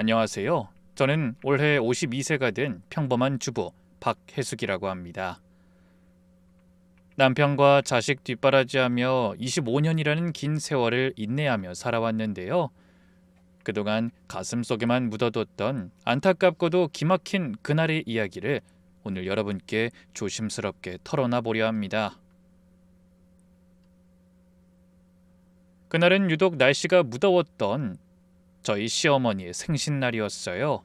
안녕하세요. 저는 올해 52세가 된 평범한 주부 박혜숙이라고 합니다. 남편과 자식 뒷바라지하며 25년이라는 긴 세월을 인내하며 살아왔는데요. 그동안 가슴속에만 묻어뒀던 안타깝고도 기막힌 그날의 이야기를 오늘 여러분께 조심스럽게 털어놔 보려 합니다. 그날은 유독 날씨가 무더웠던 저희 시어머니의 생신날이었어요.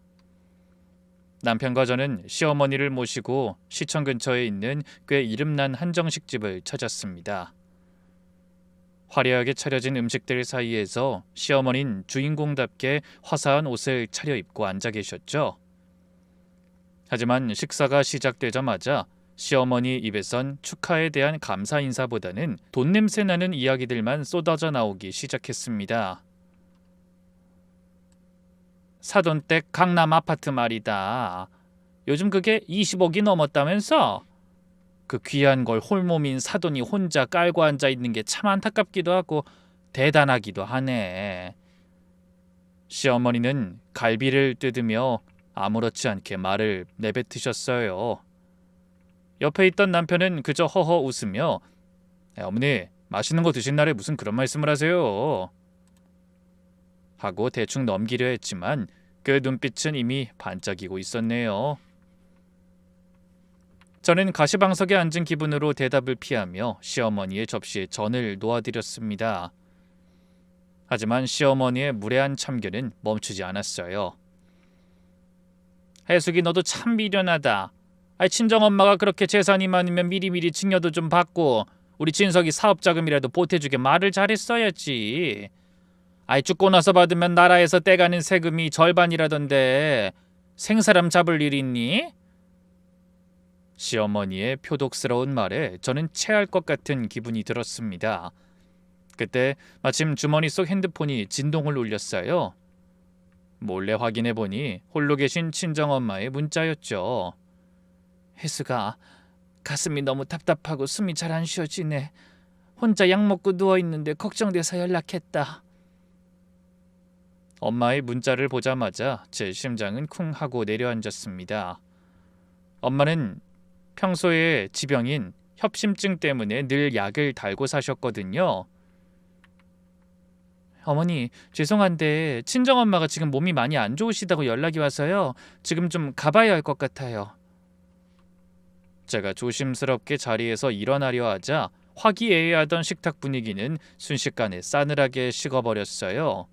남편과 저는 시어머니를 모시고 시청 근처에 있는 꽤 이름난 한정식집을 찾았습니다. 화려하게 차려진 음식들 사이에서 시어머니는 주인공답게 화사한 옷을 차려입고 앉아 계셨죠. 하지만 식사가 시작되자마자 시어머니 입에선 축하에 대한 감사 인사보다는 돈 냄새 나는 이야기들만 쏟아져 나오기 시작했습니다. 사돈댁 강남 아파트 말이다. 요즘 그게 20억이 넘었다면서? 그 귀한 걸 홀몸인 사돈이 혼자 깔고 앉아 있는 게 참 안타깝기도 하고 대단하기도 하네. 시어머니는 갈비를 뜯으며 아무렇지 않게 말을 내뱉으셨어요. 옆에 있던 남편은 그저 허허 웃으며 어머니, 맛있는 거 드신 날에 무슨 그런 말씀을 하세요? 하고 대충 넘기려 했지만 그 눈빛은 이미 반짝이고 있었네요. 저는 가시방석에 앉은 기분으로 대답을 피하며 시어머니의 접시에 전을 놓아드렸습니다. 하지만 시어머니의 무례한 참견은 멈추지 않았어요. 혜숙이 너도 참 미련하다. 친정엄마가 그렇게 재산이 많으면 미리미리 증여도 좀 받고 우리 진석이 사업자금이라도 보태주게 말을 잘했어야지. 죽고 나서 받으면 나라에서 떼가는 세금이 절반이라던데 생사람 잡을 일 있니? 시어머니의 표독스러운 말에 저는 체할 것 같은 기분이 들었습니다. 그때 마침 주머니 속 핸드폰이 진동을 울렸어요. 몰래 확인해보니 홀로 계신 친정엄마의 문자였죠. 혜수가 가슴이 너무 답답하고 숨이 잘 안 쉬어지네. 혼자 약 먹고 누워있는데 걱정돼서 연락했다. 엄마의 문자를 보자마자 제 심장은 쿵 하고 내려앉았습니다. 엄마는 평소에 지병인 협심증 때문에 늘 약을 달고 사셨거든요. 어머니, 죄송한데 친정엄마가 지금 몸이 많이 안 좋으시다고 연락이 와서요. 지금 좀 가봐야 할 것 같아요. 제가 조심스럽게 자리에서 일어나려 하자 화기애애하던 식탁 분위기는 순식간에 싸늘하게 식어버렸어요.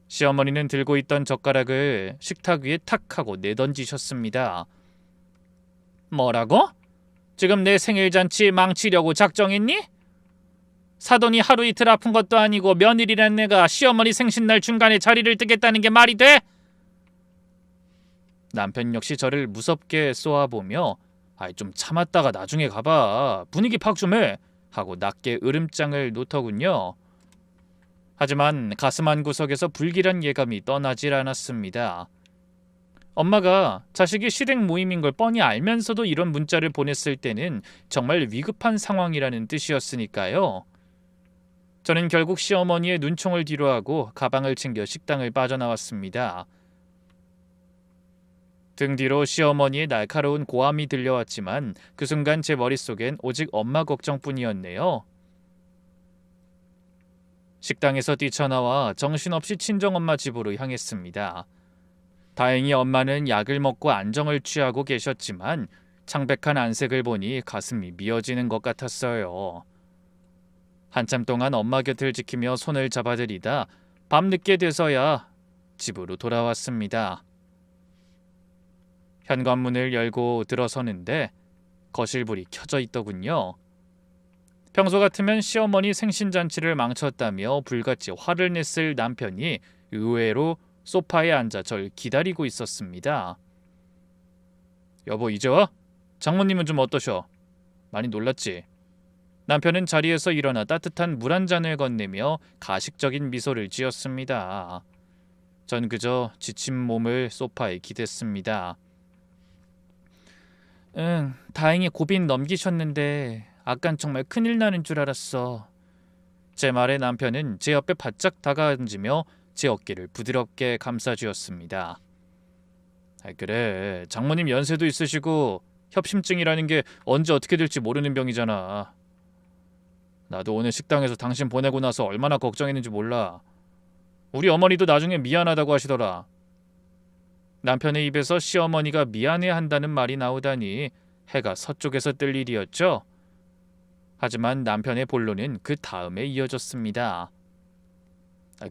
시어머니는 들고 있던 젓가락을 식탁 위에 탁 하고 내던지셨습니다. 뭐라고? 지금 내 생일잔치 망치려고 작정했니? 사돈이 하루 이틀 아픈 것도 아니고 며느리란 내가 시어머니 생신날 중간에 자리를 뜨겠다는 게 말이 돼? 남편 역시 저를 무섭게 쏘아보며 좀 참았다가 나중에 가봐. 분위기 파악 좀 해. 하고 낮게 으름장을 놓더군요. 하지만 가슴 한구석에서 불길한 예감이 떠나질 않았습니다. 엄마가 자식이 실행 모임인 걸 뻔히 알면서도 이런 문자를 보냈을 때는 정말 위급한 상황이라는 뜻이었으니까요. 저는 결국 시어머니의 눈총을 뒤로하고 가방을 챙겨 식당을 빠져나왔습니다. 등 뒤로 시어머니의 날카로운 고함이 들려왔지만 그 순간 제 머릿속엔 오직 엄마 걱정뿐이었네요. 식당에서 뛰쳐나와 정신없이 친정엄마 집으로 향했습니다. 다행히 엄마는 약을 먹고 안정을 취하고 계셨지만 창백한 안색을 보니 가슴이 미어지는 것 같았어요. 한참 동안 엄마 곁을 지키며 손을 잡아들이다 밤늦게 돼서야 집으로 돌아왔습니다. 현관문을 열고 들어서는데 거실불이 켜져 있더군요. 평소 같으면 시어머니 생신잔치를 망쳤다며 불같이 화를 냈을 남편이 의외로 소파에 앉아 절 기다리고 있었습니다. 여보 이제 와? 장모님은 좀 어떠셔? 많이 놀랐지? 남편은 자리에서 일어나 따뜻한 물 한 잔을 건네며 가식적인 미소를 지었습니다. 전 그저 지친 몸을 소파에 기댔습니다. 응, 다행히 고비는 넘기셨는데 아깐 정말 큰일 나는 줄 알았어. 제 말에 남편은 제 옆에 바짝 다가앉으며 제 어깨를 부드럽게 감싸주었습니다. 그래, 장모님 연세도 있으시고 협심증이라는 게 언제 어떻게 될지 모르는 병이잖아. 나도 오늘 식당에서 당신 보내고 나서 얼마나 걱정했는지 몰라. 우리 어머니도 나중에 미안하다고 하시더라. 남편의 입에서 시어머니가 미안해한다는 말이 나오다니 해가 서쪽에서 뜰 일이었죠. 하지만 남편의 본론은 그 다음에 이어졌습니다.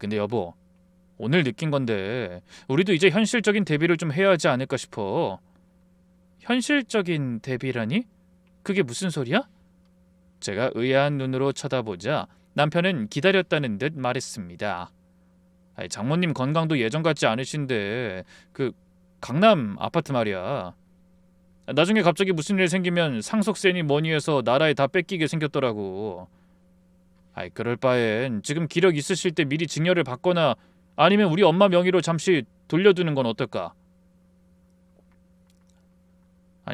근데 여보, 오늘 느낀 건데 우리도 이제 현실적인 대비를 좀 해야 하지 않을까 싶어. 현실적인 대비라니? 그게 무슨 소리야? 제가 의아한 눈으로 쳐다보자 남편은 기다렸다는 듯 말했습니다. 장모님 건강도 예전 같지 않으신데 그 강남 아파트 말이야. 나중에 갑자기 무슨 일 생기면 상속세니 뭐니 해서 나라에 다 뺏기게 생겼더라고. 그럴 바엔 지금 기력 있으실 때 미리 증여를 받거나 아니면 우리 엄마 명의로 잠시 돌려두는 건 어떨까?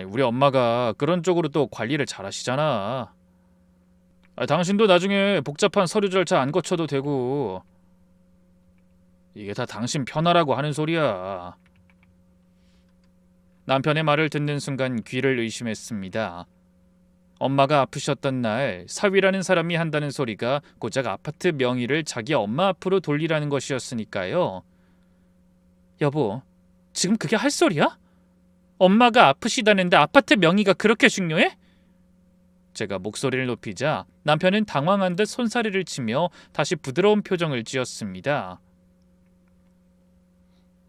우리 엄마가 그런 쪽으로 또 관리를 잘 하시잖아. 당신도 나중에 복잡한 서류 절차 안 거쳐도 되고. 이게 다 당신 편하라고 하는 소리야. 남편의 말을 듣는 순간 귀를 의심했습니다. 엄마가 아프셨던 날 사위라는 사람이 한다는 소리가 고작 아파트 명의를 자기 엄마 앞으로 돌리라는 것이었으니까요. 여보, 지금 그게 할 소리야? 엄마가 아프시다는데 아파트 명의가 그렇게 중요해? 제가 목소리를 높이자 남편은 당황한 듯 손사래를 치며 다시 부드러운 표정을 지었습니다.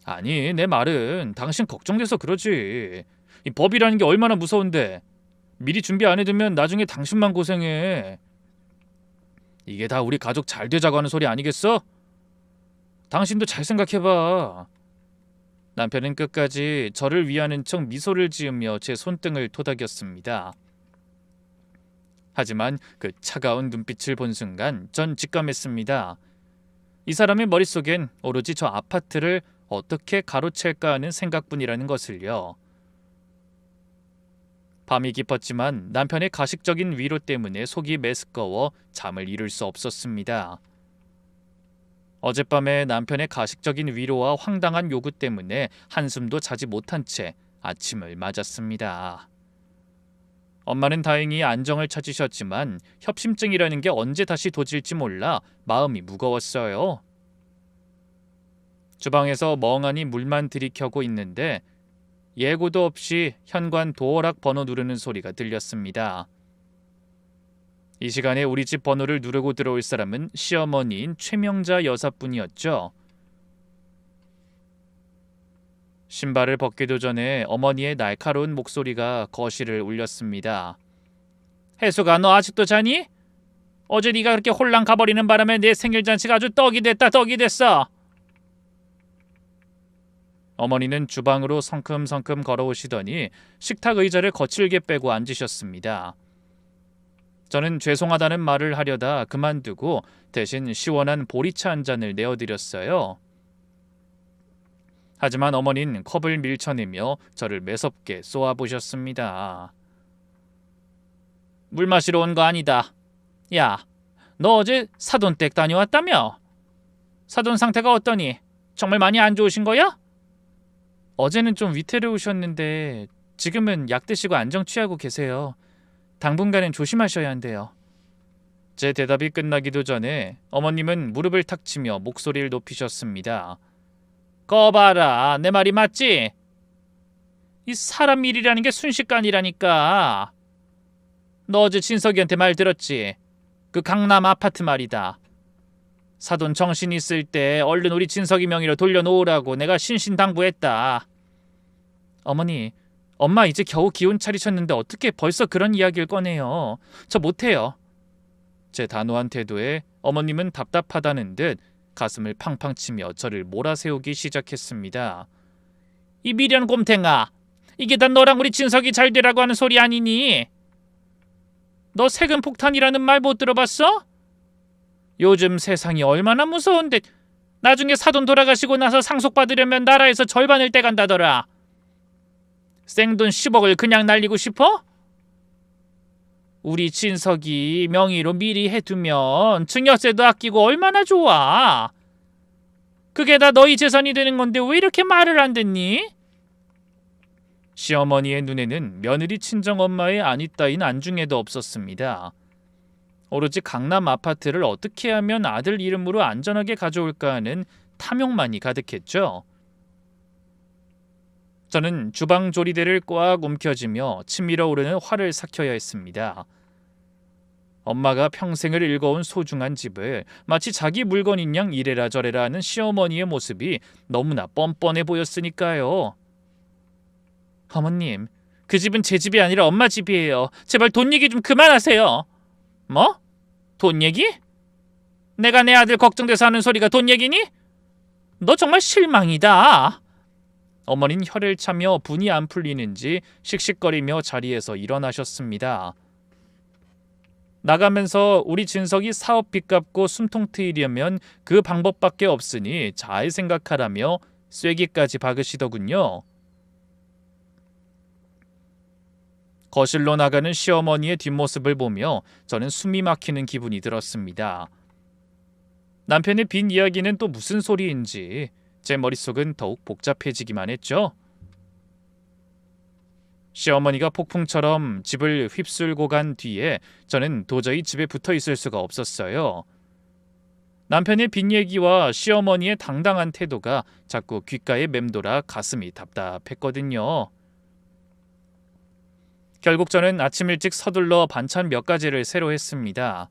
아니, 내 말은 당신 걱정돼서 그러지. 이 법이라는 게 얼마나 무서운데. 미리 준비 안 해두면 나중에 당신만 고생해. 이게 다 우리 가족 잘 되자고 하는 소리 아니겠어? 당신도 잘 생각해봐. 남편은 끝까지 저를 위하는 척 미소를 지으며 제 손등을 토닥였습니다. 하지만 그 차가운 눈빛을 본 순간 전 직감했습니다. 이 사람의 머릿속엔 오로지 저 아파트를 어떻게 가로챌까 하는 생각뿐이라는 것을요. 밤이 깊었지만 남편의 가식적인 위로 때문에 속이 메스꺼워 잠을 이룰 수 없었습니다. 어젯밤에 남편의 가식적인 위로와 황당한 요구 때문에 한숨도 자지 못한 채 아침을 맞았습니다. 엄마는 다행히 안정을 찾으셨지만 협심증이라는 게 언제 다시 도질지 몰라 마음이 무거웠어요. 주방에서 멍하니 물만 들이켜고 있는데 예고도 없이 현관 도어락 번호 누르는 소리가 들렸습니다. 이 시간에 우리 집 번호를 누르고 들어올 사람은 시어머니인 최명자 여사뿐이었죠. 신발을 벗기도 전에 어머니의 날카로운 목소리가 거실을 울렸습니다. 혜수가, 너 아직도 자니? 어제 네가 그렇게 홀랑 가버리는 바람에 내 생일잔치가 아주 떡이 됐어. 어머니는 주방으로 성큼성큼 걸어오시더니 식탁 의자를 거칠게 빼고 앉으셨습니다. 저는 죄송하다는 말을 하려다 그만두고 대신 시원한 보리차 한 잔을 내어드렸어요. 하지만 어머니는 컵을 밀쳐내며 저를 매섭게 쏘아보셨습니다. 물 마시러 온 거 아니다. 야, 너 어제 사돈댁 다녀왔다며? 사돈 상태가 어떠니? 정말 많이 안 좋으신 거야? 어제는 좀 위태로우셨는데 지금은 약 드시고 안정 취하고 계세요. 당분간은 조심하셔야 한대요. 제 대답이 끝나기도 전에 어머님은 무릎을 탁 치며 목소리를 높이셨습니다. 꺼봐라, 내 말이 맞지? 이 사람 일이라는 게 순식간이라니까. 너 어제 진석이한테 말 들었지? 그 강남 아파트 말이다. 사돈 정신 있을 때 얼른 우리 진석이 명의로 돌려놓으라고 내가 신신당부했다. 어머니, 엄마 이제 겨우 기운 차리셨는데 어떻게 벌써 그런 이야기를 꺼내요? 저 못해요. 제 단호한 태도에 어머님은 답답하다는 듯 가슴을 팡팡 치며 저를 몰아세우기 시작했습니다. 이 미련 곰탱아, 이게 다 너랑 우리 진석이 잘 되라고 하는 소리 아니니? 너 세금 폭탄이라는 말 못 들어봤어? 요즘 세상이 얼마나 무서운데 나중에 사돈 돌아가시고 나서 상속받으려면 나라에서 절반을 떼간다더라. 생돈 10억을 그냥 날리고 싶어? 우리 진석이 명의로 미리 해두면 증여세도 아끼고 얼마나 좋아. 그게 다 너희 재산이 되는 건데 왜 이렇게 말을 안 듣니? 시어머니의 눈에는 며느리 친정엄마의 안위 따윈 안중에도 없었습니다. 오로지 강남 아파트를 어떻게 하면 아들 이름으로 안전하게 가져올까 하는 탐욕만이 가득했죠. 저는 주방 조리대를 꽉 움켜쥐며 치밀어 오르는 화를 삭혀야 했습니다. 엄마가 평생을 읽어온 소중한 집을 마치 자기 물건인 양 이래라 저래라 하는 시어머니의 모습이 너무나 뻔뻔해 보였으니까요. 어머님, 그 집은 제 집이 아니라 엄마 집이에요. 제발 돈 얘기 좀 그만하세요. 뭐? 돈 얘기? 내가 내 아들 걱정돼서 하는 소리가 돈 얘기니? 너 정말 실망이다. 어머니는 혀를 차며 분이 안 풀리는지 씩씩거리며 자리에서 일어나셨습니다. 나가면서 우리 진석이 사업 빚 갚고 숨통 트이려면 그 방법밖에 없으니 잘 생각하라며 쐐기까지 박으시더군요. 거실로 나가는 시어머니의 뒷모습을 보며 저는 숨이 막히는 기분이 들었습니다. 남편의 빈 이야기는 또 무슨 소리인지 제 머릿속은 더욱 복잡해지기만 했죠. 시어머니가 폭풍처럼 집을 휩쓸고 간 뒤에 저는 도저히 집에 붙어 있을 수가 없었어요. 남편의 빈 얘기와 시어머니의 당당한 태도가 자꾸 귓가에 맴돌아 가슴이 답답했거든요. 결국 저는 아침 일찍 서둘러 반찬 몇 가지를 새로 했습니다.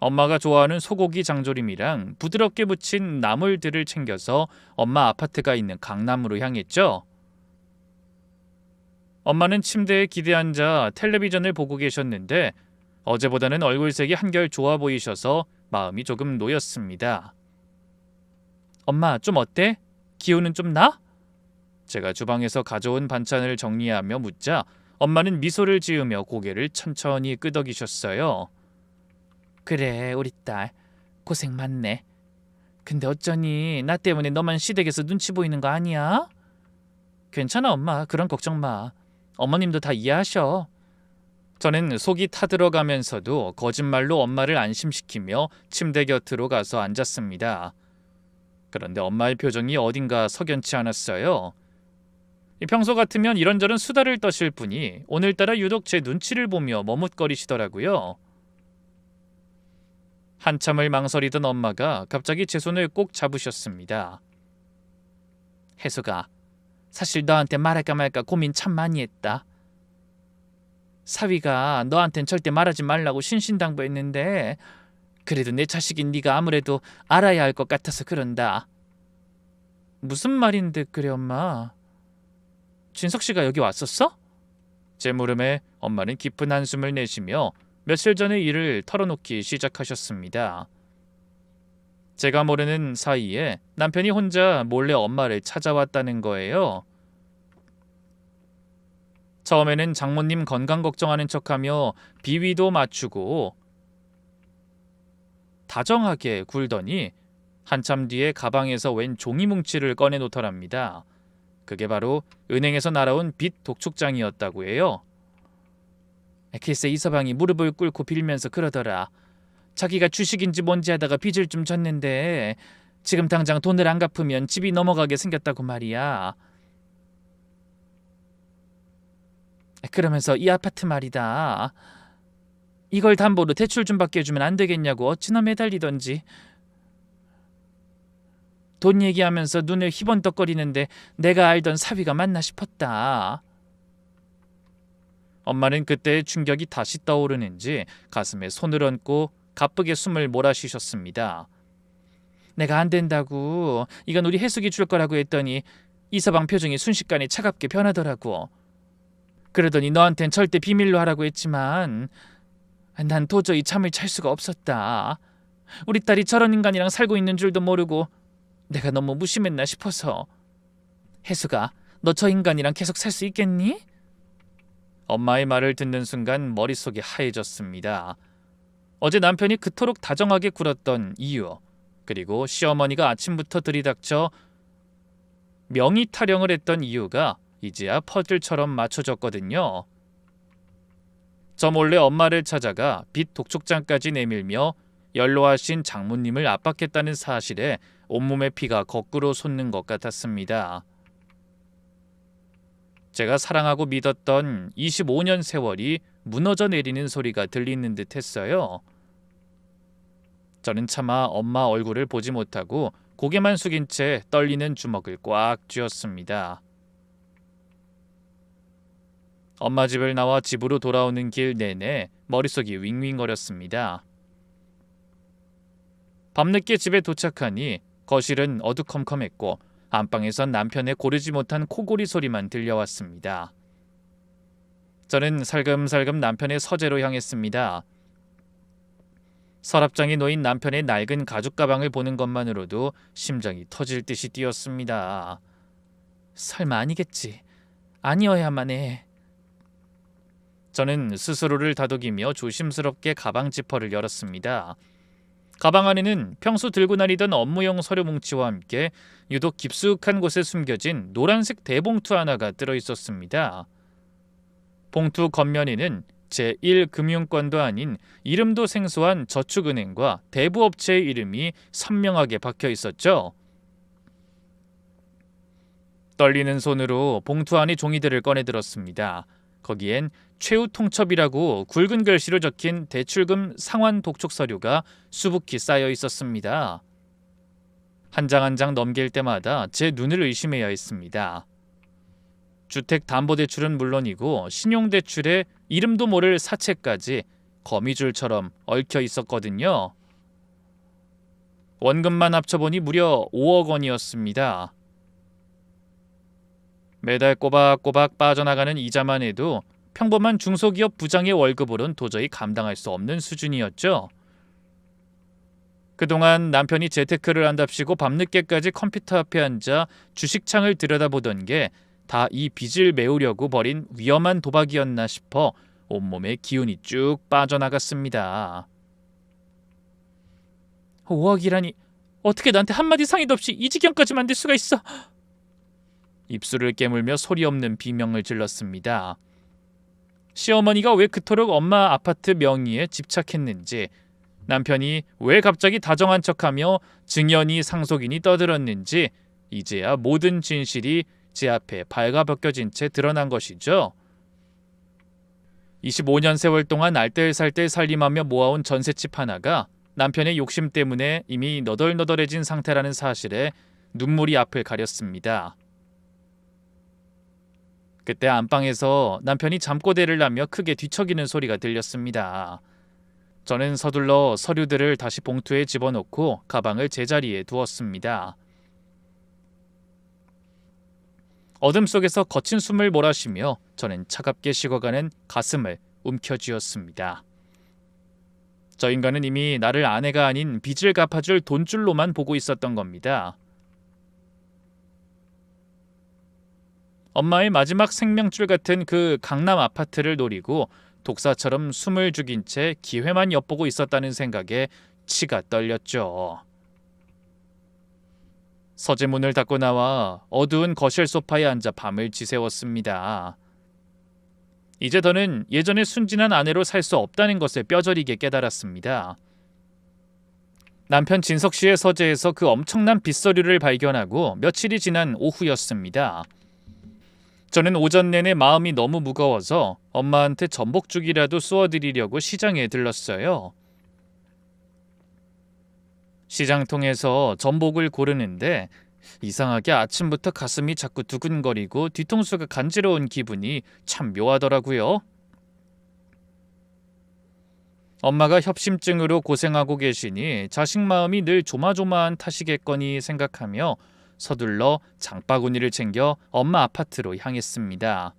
엄마가 좋아하는 소고기 장조림이랑 부드럽게 부친 나물들을 챙겨서 엄마 아파트가 있는 강남으로 향했죠. 엄마는 침대에 기대 앉아 텔레비전을 보고 계셨는데 어제보다는 얼굴색이 한결 좋아 보이셔서 마음이 조금 놓였습니다. 엄마, 좀 어때? 기운은 좀 나? 제가 주방에서 가져온 반찬을 정리하며 묻자 엄마는 미소를 지으며 고개를 천천히 끄덕이셨어요. 그래, 우리 딸 고생 많네. 근데 어쩌니 나 때문에 너만 시댁에서 눈치 보이는 거 아니야? 괜찮아 엄마, 그런 걱정 마. 어머님도 다 이해하셔. 저는 속이 타들어가면서도 거짓말로 엄마를 안심시키며 침대 곁으로 가서 앉았습니다. 그런데 엄마의 표정이 어딘가 석연치 않았어요. 평소 같으면 이런저런 수다를 떠실 분이 오늘따라 유독 제 눈치를 보며 머뭇거리시더라고요. 한참을 망설이던 엄마가 갑자기 제 손을 꼭 잡으셨습니다. 혜수가, 사실 너한테 말할까 말까 고민 참 많이 했다. 사위가 너한텐 절대 말하지 말라고 신신당부했는데 그래도 내 자식인 네가 아무래도 알아야 할 것 같아서 그런다. 무슨 말인데 그래 엄마? 진석씨가 여기 왔었어? 제 물음에 엄마는 깊은 한숨을 내쉬며 며칠 전의 일을 털어놓기 시작하셨습니다. 제가 모르는 사이에 남편이 혼자 몰래 엄마를 찾아왔다는 거예요. 처음에는 장모님 건강 걱정하는 척하며 비위도 맞추고 다정하게 굴더니 한참 뒤에 가방에서 웬 종이 뭉치를 꺼내놓더랍니다. 그게 바로 은행에서 날아온 빚 독촉장이었다고 해요. 글쎄 이서방이 무릎을 꿇고 빌면서 그러더라. 자기가 주식인지 뭔지 하다가 빚을 좀 졌는데 지금 당장 돈을 안 갚으면 집이 넘어가게 생겼다고 말이야. 그러면서 이 아파트 말이다. 이걸 담보로 대출 좀 받게 해주면 안 되겠냐고 어찌나 매달리던지. 돈 얘기하면서 눈을 희번떡거리는데 내가 알던 사위가 맞나 싶었다. 엄마는 그때의 충격이 다시 떠오르는지 가슴에 손을 얹고 가쁘게 숨을 몰아쉬셨습니다. 내가 안 된다고, 이건 우리 해숙이 줄 거라고 했더니 이서방 표정이 순식간에 차갑게 변하더라고. 그러더니 너한텐 절대 비밀로 하라고 했지만 난 도저히 잠을 잘 수가 없었다. 우리 딸이 저런 인간이랑 살고 있는 줄도 모르고 내가 너무 무심했나 싶어서. 혜수가, 너 저 인간이랑 계속 살 수 있겠니? 엄마의 말을 듣는 순간 머릿속이 하얘졌습니다. 어제 남편이 그토록 다정하게 굴었던 이유, 그리고 시어머니가 아침부터 들이닥쳐 명의 타령을 했던 이유가 이제야 퍼즐처럼 맞춰졌거든요. 저 몰래 엄마를 찾아가 빚 독촉장까지 내밀며 연로하신 장모님을 압박했다는 사실에 온몸의 피가 거꾸로 솟는 것 같았습니다. 제가 사랑하고 믿었던 25년 세월이 무너져 내리는 소리가 들리는 듯 했어요. 저는 차마 엄마 얼굴을 보지 못하고 고개만 숙인 채 떨리는 주먹을 꽉 쥐었습니다. 엄마 집을 나와 집으로 돌아오는 길 내내 머릿속이 윙윙거렸습니다. 밤늦게 집에 도착하니 거실은 어두컴컴했고 안방에선 남편의 고르지 못한 코골이 소리만 들려왔습니다. 저는 살금살금 남편의 서재로 향했습니다. 서랍장에 놓인 남편의 낡은 가죽 가방을 보는 것만으로도 심장이 터질 듯이 뛰었습니다. 설마 아니겠지. 아니어야만 해. 저는 스스로를 다독이며 조심스럽게 가방 지퍼를 열었습니다. 가방 안에는 평소 들고 다니던 업무용 서류 뭉치와 함께 유독 깊숙한 곳에 숨겨진 노란색 대봉투 하나가 들어있었습니다. 봉투 겉면에는 제1금융권도 아닌 이름도 생소한 저축은행과 대부업체의 이름이 선명하게 박혀 있었죠. 떨리는 손으로 봉투 안의 종이들을 꺼내들었습니다. 거기엔 최후 통첩이라고 굵은 글씨로 적힌 대출금 상환 독촉 서류가 수북히 쌓여 있었습니다. 한 장 한 장 넘길 때마다 제 눈을 의심해야 했습니다. 주택담보대출은 물론이고 신용대출에 이름도 모를 사채까지 거미줄처럼 얽혀 있었거든요. 원금만 합쳐보니 무려 5억 원이었습니다. 매달 꼬박꼬박 빠져나가는 이자만 해도 평범한 중소기업 부장의 월급으론 도저히 감당할 수 없는 수준이었죠. 그동안 남편이 재테크를 한답시고 밤늦게까지 컴퓨터 앞에 앉아 주식창을 들여다보던 게 다 이 빚을 메우려고 벌인 위험한 도박이었나 싶어 온몸에 기운이 쭉 빠져나갔습니다. 5억이라니 어떻게 나한테 한마디 상의도 없이 이 지경까지 만들 수가 있어. 입술을 깨물며 소리 없는 비명을 질렀습니다. 시어머니가 왜 그토록 엄마 아파트 명의에 집착했는지, 남편이 왜 갑자기 다정한 척하며 증연이 상속인이 떠들었는지 이제야 모든 진실이 제 앞에 발가벗겨진 채 드러난 것이죠. 25년 세월 동안 알뜰살뜰 살림하며 모아온 전셋집 하나가 남편의 욕심 때문에 이미 너덜너덜해진 상태라는 사실에 눈물이 앞을 가렸습니다. 그때 안방에서 남편이 잠꼬대를 하며 크게 뒤척이는 소리가 들렸습니다. 저는 서둘러 서류들을 다시 봉투에 집어넣고 가방을 제자리에 두었습니다. 어둠 속에서 거친 숨을 몰아쉬며 저는 차갑게 식어가는 가슴을 움켜쥐었습니다. 저 인간은 이미 나를 아내가 아닌 빚을 갚아줄 돈줄로만 보고 있었던 겁니다. 엄마의 마지막 생명줄 같은 그 강남 아파트를 노리고 독사처럼 숨을 죽인 채 기회만 엿보고 있었다는 생각에 치가 떨렸죠. 서재문을 닫고 나와 어두운 거실 소파에 앉아 밤을 지새웠습니다. 이제 더는 예전의 순진한 아내로 살 수 없다는 것을 뼈저리게 깨달았습니다. 남편 진석 씨의 서재에서 그 엄청난 빚서류를 발견하고 며칠이 지난 오후였습니다. 저는 오전 내내 마음이 너무 무거워서 엄마한테 전복죽이라도 쏘아드리려고 시장에 들렀어요. 시장통에서 전복을 고르는데 이상하게 아침부터 가슴이 자꾸 두근거리고 뒤통수가 간지러운 기분이 참 묘하더라고요. 엄마가 협심증으로 고생하고 계시니 자식 마음이 늘 조마조마한 탓이겠거니 생각하며 서둘러 장바구니를 챙겨 엄마 아파트로 향했습니다.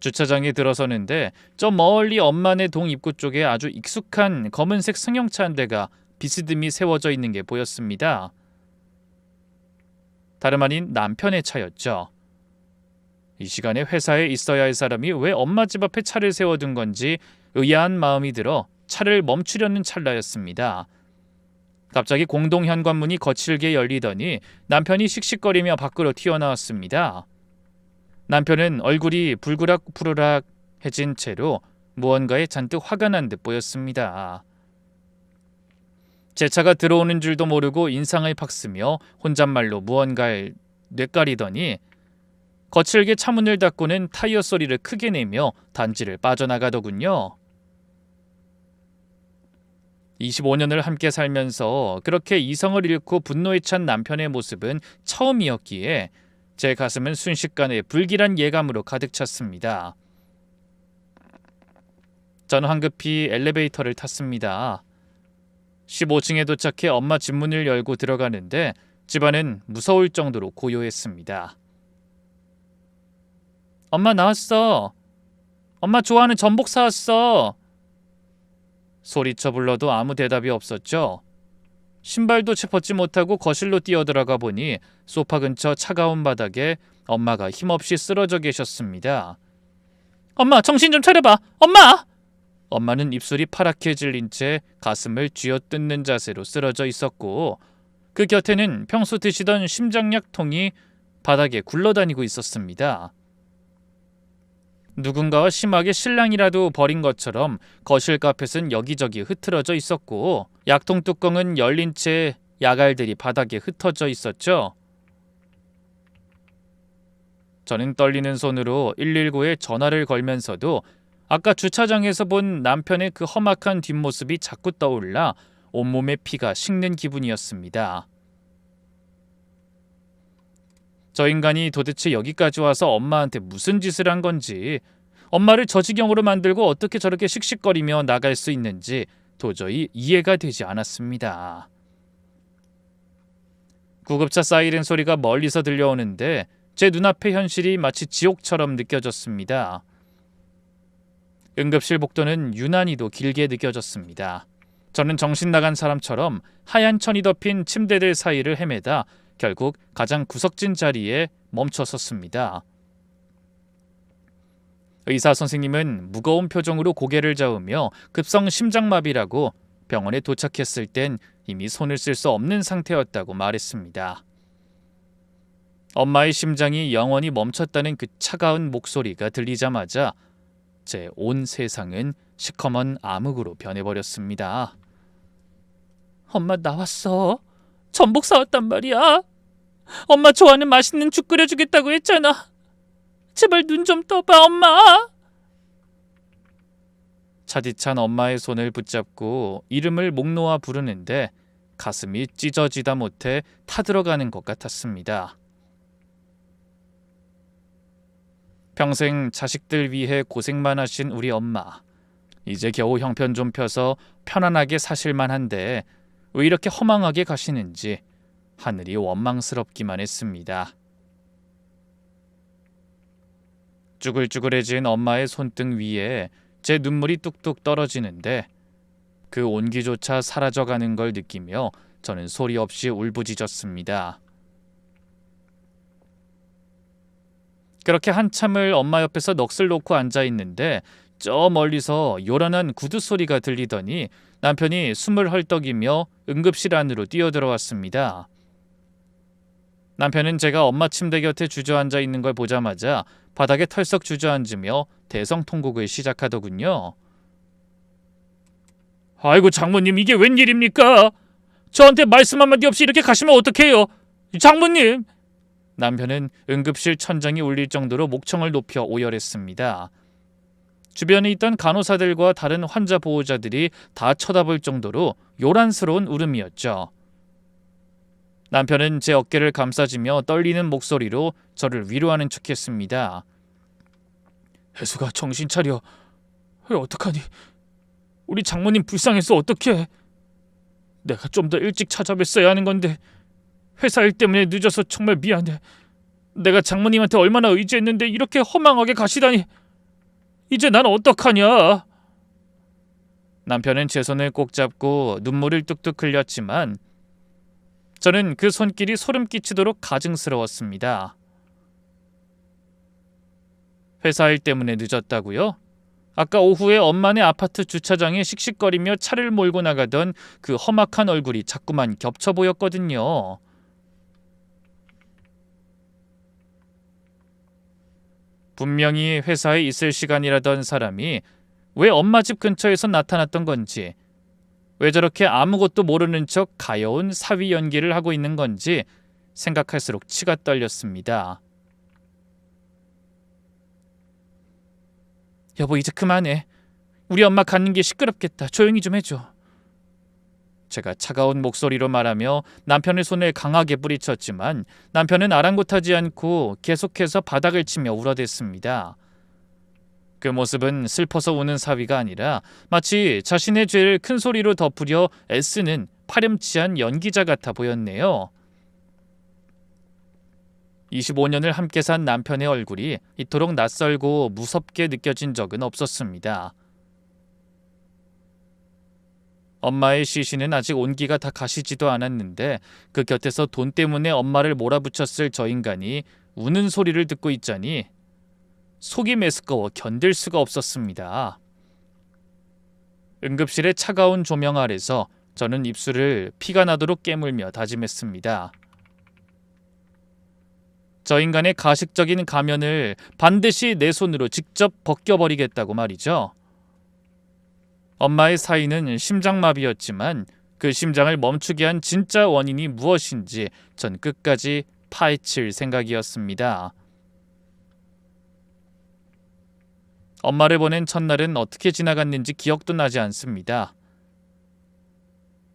주차장에 들어서는데 저 멀리 엄마네 동 입구 쪽에 아주 익숙한 검은색 승용차 한 대가 비스듬히 세워져 있는 게 보였습니다. 다름 아닌 남편의 차였죠. 이 시간에 회사에 있어야 할 사람이 왜 엄마 집 앞에 차를 세워둔 건지 의아한 마음이 들어 차를 멈추려는 찰나였습니다. 갑자기 공동 현관문이 거칠게 열리더니 남편이 씩씩거리며 밖으로 튀어나왔습니다. 남편은 얼굴이 불그락푸르락해진 채로 무언가에 잔뜩 화가 난 듯 보였습니다. 제 차가 들어오는 줄도 모르고 인상을 팍 쓰며 혼잣말로 무언가를 뇌까리더니 거칠게 차문을 닫고는 타이어 소리를 크게 내며 단지를 빠져나가더군요. 25년을 함께 살면서 그렇게 이성을 잃고 분노에 찬 남편의 모습은 처음이었기에 제 가슴은 순식간에 불길한 예감으로 가득 찼습니다. 저는 황급히 엘리베이터를 탔습니다. 15층에 도착해 엄마 집 문을 열고 들어가는데 집안은 무서울 정도로 고요했습니다. 엄마 나왔어. 엄마 좋아하는 전복 사왔어. 소리쳐 불러도 아무 대답이 없었죠. 신발도 벗지 못하고 거실로 뛰어들어가 보니 소파 근처 차가운 바닥에 엄마가 힘없이 쓰러져 계셨습니다. 엄마 정신 좀 차려봐. 엄마! 엄마는 입술이 파랗게 질린 채 가슴을 쥐어뜯는 자세로 쓰러져 있었고 그 곁에는 평소 드시던 심장약통이 바닥에 굴러다니고 있었습니다. 누군가와 심하게 실랑이라도 벌인 것처럼 거실 카펫은 여기저기 흐트러져 있었고 약통 뚜껑은 열린 채 야갈들이 바닥에 흩어져 있었죠. 저는 떨리는 손으로 119에 전화를 걸면서도 아까 주차장에서 본 남편의 그 험악한 뒷모습이 자꾸 떠올라 온몸에 피가 식는 기분이었습니다. 저 인간이 도대체 여기까지 와서 엄마한테 무슨 짓을 한 건지, 엄마를 저 지경으로 만들고 어떻게 저렇게 씩씩거리며 나갈 수 있는지 도저히 이해가 되지 않았습니다. 구급차 사이렌 소리가 멀리서 들려오는데 제 눈앞의 현실이 마치 지옥처럼 느껴졌습니다. 응급실 복도는 유난히도 길게 느껴졌습니다. 저는 정신 나간 사람처럼 하얀 천이 덮인 침대들 사이를 헤매다 결국 가장 구석진 자리에 멈춰 섰습니다. 의사 선생님은 무거운 표정으로 고개를 저으며 급성 심장마비라고 병원에 도착했을 땐 이미 손을 쓸 수 없는 상태였다고 말했습니다. 엄마의 심장이 영원히 멈췄다는 그 차가운 목소리가 들리자마자 제 온 세상은 시커먼 암흑으로 변해버렸습니다. 엄마 나왔어. 전복 사왔단 말이야. 엄마 좋아하는 맛있는 죽 끓여주겠다고 했잖아. 제발 눈 좀 떠봐 엄마. 차디찬 엄마의 손을 붙잡고 이름을 목 놓아 부르는데 가슴이 찢어지다 못해 타들어가는 것 같았습니다. 평생 자식들 위해 고생만 하신 우리 엄마. 이제 겨우 형편 좀 펴서 편안하게 사실만 한데 왜 이렇게 허망하게 가시는지 하늘이 원망스럽기만 했습니다. 쭈글쭈글해진 엄마의 손등 위에 제 눈물이 뚝뚝 떨어지는데 그 온기조차 사라져가는 걸 느끼며 저는 소리 없이 울부짖었습니다. 그렇게 한참을 엄마 옆에서 넋을 놓고 앉아있는데 저 멀리서 요란한 구두 소리가 들리더니 남편이 숨을 헐떡이며 응급실 안으로 뛰어들어왔습니다. 남편은 제가 엄마 침대 곁에 주저앉아 있는 걸 보자마자 바닥에 털썩 주저앉으며 대성통곡을 시작하더군요. 아이고 장모님 이게 웬일입니까? 저한테 말씀 한마디 없이 이렇게 가시면 어떡해요? 장모님! 남편은 응급실 천장이 울릴 정도로 목청을 높여 오열했습니다. 주변에 있던 간호사들과 다른 환자 보호자들이 다 쳐다볼 정도로 요란스러운 울음이었죠. 남편은 제 어깨를 감싸주며 떨리는 목소리로 저를 위로하는 척했습니다. 혜수가 정신 차려. 어떡하니? 우리 장모님 불쌍해서 어떡해? 내가 좀 더 일찍 찾아뵀어야 하는 건데 회사 일 때문에 늦어서 정말 미안해. 내가 장모님한테 얼마나 의지했는데 이렇게 허망하게 가시다니. 이제 난 어떡하냐? 남편은 제 손을 꼭 잡고 눈물을 뚝뚝 흘렸지만 저는 그 손길이 소름 끼치도록 가증스러웠습니다. 회사 일 때문에 늦었다고요? 아까 오후에 엄마네 아파트 주차장에 씩씩거리며 차를 몰고 나가던 그 험악한 얼굴이 자꾸만 겹쳐 보였거든요. 분명히 회사에 있을 시간이라던 사람이 왜 엄마 집 근처에서 나타났던 건지, 왜 저렇게 아무것도 모르는 척 가여운 사위 연기를 하고 있는 건지 생각할수록 치가 떨렸습니다. 여보, 이제 그만해. 우리 엄마 갖는 게 시끄럽겠다. 조용히 좀 해줘. 제가 차가운 목소리로 말하며 남편의 손을 강하게 뿌리쳤지만 남편은 아랑곳하지 않고 계속해서 바닥을 치며 울어댔습니다. 그 모습은 슬퍼서 우는 사위가 아니라 마치 자신의 죄를 큰 소리로 덮으려 애쓰는 파렴치한 연기자 같아 보였네요. 25년을 함께 산 남편의 얼굴이 이토록 낯설고 무섭게 느껴진 적은 없었습니다. 엄마의 시신은 아직 온기가 다 가시지도 않았는데 그 곁에서 돈 때문에 엄마를 몰아붙였을 저 인간이 우는 소리를 듣고 있자니 속이 메스꺼워 견딜 수가 없었습니다. 응급실의 차가운 조명 아래서 저는 입술을 피가 나도록 깨물며 다짐했습니다. 저 인간의 가식적인 가면을 반드시 내 손으로 직접 벗겨버리겠다고 말이죠. 엄마의 사인은 심장마비였지만 그 심장을 멈추게 한 진짜 원인이 무엇인지 전 끝까지 파헤칠 생각이었습니다. 엄마를 보낸 첫날은 어떻게 지나갔는지 기억도 나지 않습니다.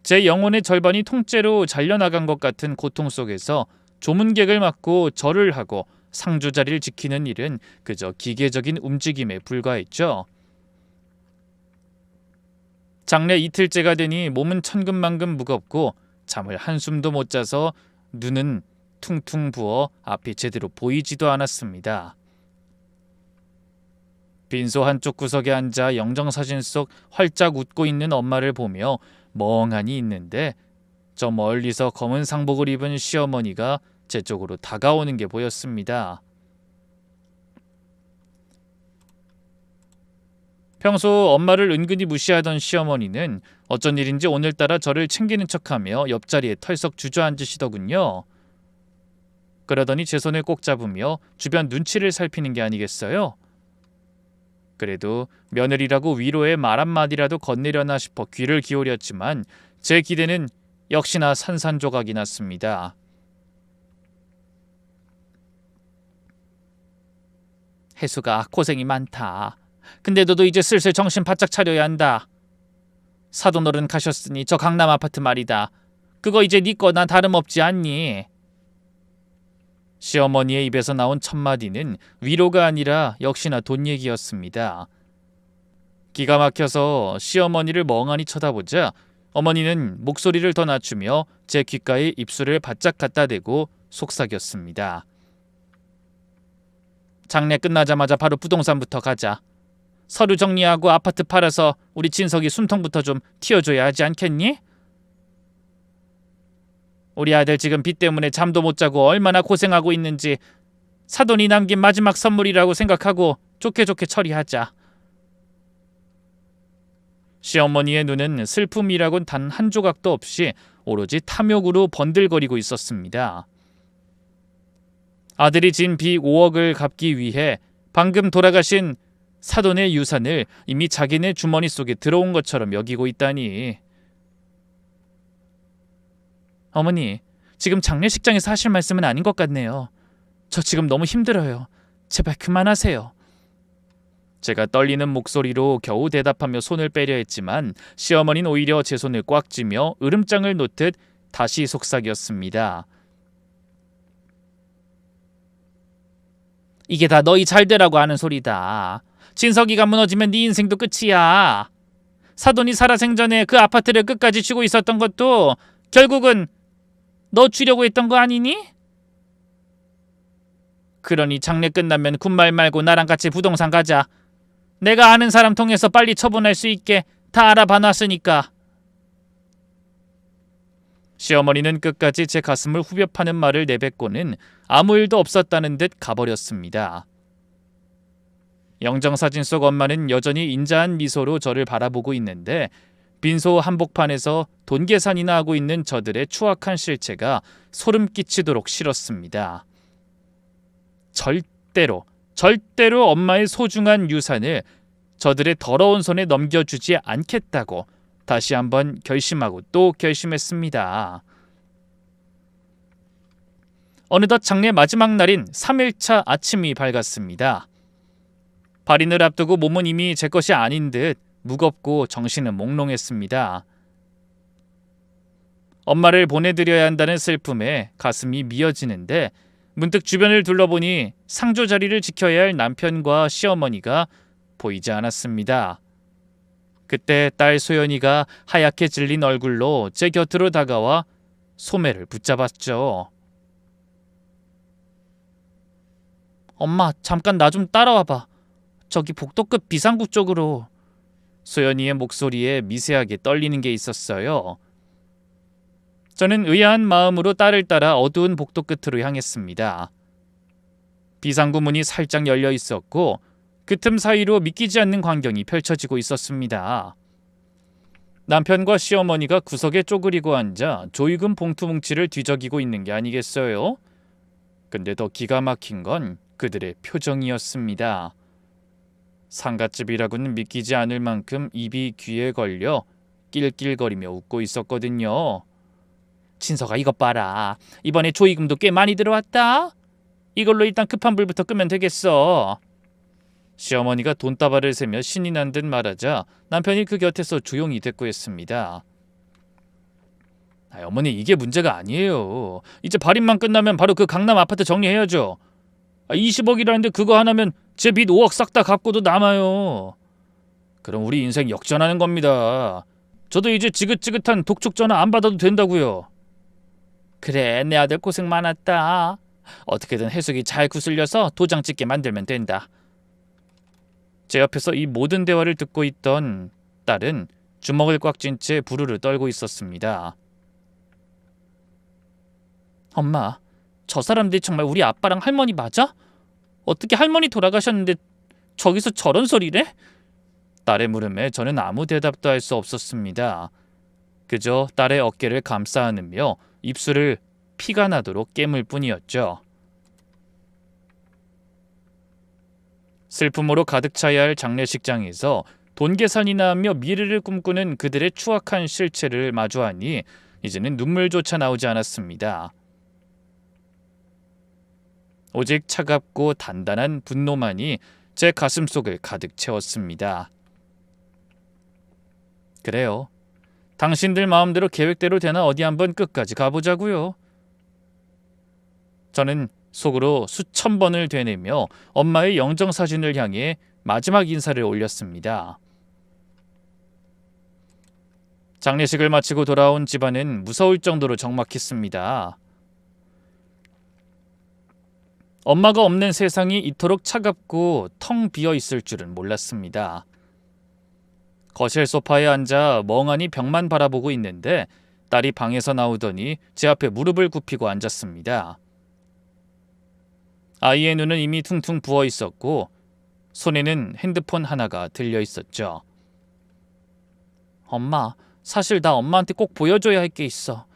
제 영혼의 절반이 통째로 잘려나간 것 같은 고통 속에서 조문객을 맞고 절을 하고 상주자리를 지키는 일은 그저 기계적인 움직임에 불과했죠. 장례 이틀째가 되니 몸은 천근만근 무겁고 잠을 한숨도 못 자서 눈은 퉁퉁 부어 앞이 제대로 보이지도 않았습니다. 빈소 한쪽 구석에 앉아 영정사진 속 활짝 웃고 있는 엄마를 보며 멍하니 있는데 저 멀리서 검은 상복을 입은 시어머니가 제 쪽으로 다가오는 게 보였습니다. 평소 엄마를 은근히 무시하던 시어머니는 어쩐 일인지 오늘따라 저를 챙기는 척하며 옆자리에 털썩 주저앉으시더군요. 그러더니 제 손을 꼭 잡으며 주변 눈치를 살피는 게 아니겠어요? 그래도 며느리라고 위로의 말 한마디라도 건네려나 싶어 귀를 기울였지만 제 기대는 역시나 산산조각이 났습니다. 혜수가 고생이 많다. 근데 너도 이제 슬슬 정신 바짝 차려야 한다. 사돈어른 가셨으니 저 강남 아파트 말이다. 그거 이제 네 거나 다름없지 않니? 시어머니의 입에서 나온 첫마디는 위로가 아니라 역시나 돈 얘기였습니다. 기가 막혀서 시어머니를 멍하니 쳐다보자 어머니는 목소리를 더 낮추며 제 귓가에 입술을 바짝 갖다 대고 속삭였습니다. 장례 끝나자마자 바로 부동산부터 가자. 서류 정리하고 아파트 팔아서 우리 진석이 숨통부터 좀 틔워줘야 하지 않겠니? 우리 아들 지금 빚 때문에 잠도 못 자고 얼마나 고생하고 있는지 사돈이 남긴 마지막 선물이라고 생각하고 좋게 처리하자. 시어머니의 눈은 슬픔이라곤 단 한 조각도 없이 오로지 탐욕으로 번들거리고 있었습니다. 아들이 진 빚 5억을 갚기 위해 방금 돌아가신 사돈의 유산을 이미 자기네 주머니 속에 들어온 것처럼 여기고 있다니. 어머니, 지금 장례식장에서 하실 말씀은 아닌 것 같네요. 저 지금 너무 힘들어요. 제발 그만하세요. 제가 떨리는 목소리로 겨우 대답하며 손을 빼려 했지만 시어머니는 오히려 제 손을 꽉 쥐며 으름장을 놓듯 다시 속삭였습니다. 이게 다 너희 잘되라고 하는 소리다. 진석이가 무너지면 네 인생도 끝이야. 사돈이 살아생전에 그 아파트를 끝까지 쥐고 있었던 것도 결국은 너 쥐려고 했던 거 아니니? 그러니 장례 끝나면 군말 말고 나랑 같이 부동산 가자. 내가 아는 사람 통해서 빨리 처분할 수 있게 다 알아봐 놨으니까. 시어머니는 끝까지 제 가슴을 후벼 파는 말을 내뱉고는 아무 일도 없었다는 듯 가버렸습니다. 영정사진 속 엄마는 여전히 인자한 미소로 저를 바라보고 있는데 빈소 한복판에서 돈 계산이나 하고 있는 저들의 추악한 실체가 소름 끼치도록 싫었습니다. 절대로 엄마의 소중한 유산을 저들의 더러운 손에 넘겨주지 않겠다고 다시 한번 결심하고 또 결심했습니다. 어느덧 장례 마지막 날인 3일차 아침이 밝았습니다. 발인을 앞두고 몸은 이미 제 것이 아닌 듯 무겁고 정신은 몽롱했습니다. 엄마를 보내드려야 한다는 슬픔에 가슴이 미어지는데 문득 주변을 둘러보니 상조 자리를 지켜야 할 남편과 시어머니가 보이지 않았습니다. 그때 딸 소연이가 하얗게 질린 얼굴로 제 곁으로 다가와 소매를 붙잡았죠. 엄마, 잠깐 나 좀 따라와봐. 저기 복도급 비상구 쪽으로. 소연이의 목소리에 미세하게 떨리는 게 있었어요. 저는 의아한 마음으로 딸을 따라 어두운 복도 끝으로 향했습니다. 비상구 문이 살짝 열려 있었고 그 틈 사이로 믿기지 않는 광경이 펼쳐지고 있었습니다. 남편과 시어머니가 구석에 쪼그리고 앉아 조이금 봉투 뭉치를 뒤적이고 있는 게 아니겠어요? 근데 더 기가 막힌 건 그들의 표정이었습니다. 상갓집이라고는 믿기지 않을 만큼 입이 귀에 걸려 낄낄거리며 웃고 있었거든요. 친서가 이것 봐라. 이번에 조이금도 꽤 많이 들어왔다. 이걸로 일단 급한 불부터 끄면 되겠어. 시어머니가 돈다발을 세며 신이 난 듯 말하자 남편이 그 곁에서 조용히 대꾸했습니다. 어머니, 이게 문제가 아니에요. 이제 발인만 끝나면 바로 그 강남 아파트 정리해야죠. 20억이라는데 그거 하나면 제 빚 5억 싹 다 갚고도 남아요. 그럼 우리 인생 역전하는 겁니다. 저도 이제 지긋지긋한 독촉 전화 안 받아도 된다고요. 그래, 내 아들 고생 많았다. 어떻게든 해숙이 잘 구슬려서 도장 찍게 만들면 된다. 제 옆에서 이 모든 대화를 듣고 있던 딸은 주먹을 꽉 쥔 채 부르르 떨고 있었습니다. 엄마, 저 사람들이 정말 우리 아빠랑 할머니 맞아? 어떻게 할머니 돌아가셨는데 저기서 저런 소리래? 딸의 물음에 저는 아무 대답도 할 수 없었습니다. 그저 딸의 어깨를 감싸 안으며 입술을 피가 나도록 깨물 뿐이었죠. 슬픔으로 가득 차야 할 장례식장에서 돈 계산이나 하며 미래를 꿈꾸는 그들의 추악한 실체를 마주하니 이제는 눈물조차 나오지 않았습니다. 오직 차갑고 단단한 분노만이 제 가슴속을 가득 채웠습니다. 그래요. 당신들 마음대로 계획대로 되나 어디 한번 끝까지 가보자고요. 저는 속으로 수천 번을 되뇌며 엄마의 영정사진을 향해 마지막 인사를 올렸습니다. 장례식을 마치고 돌아온 집안은 무서울 정도로 적막했습니다. 엄마가 없는 세상이 이토록 차갑고 텅 비어 있을 줄은 몰랐습니다. 거실 소파에 앉아 멍하니 벽만 바라보고 있는데 딸이 방에서 나오더니 제 앞에 무릎을 굽히고 앉았습니다. 아이의 눈은 이미 퉁퉁 부어 있었고 손에는 핸드폰 하나가 들려 있었죠. 엄마, 사실 나 엄마한테 꼭 보여줘야 할 게 있어.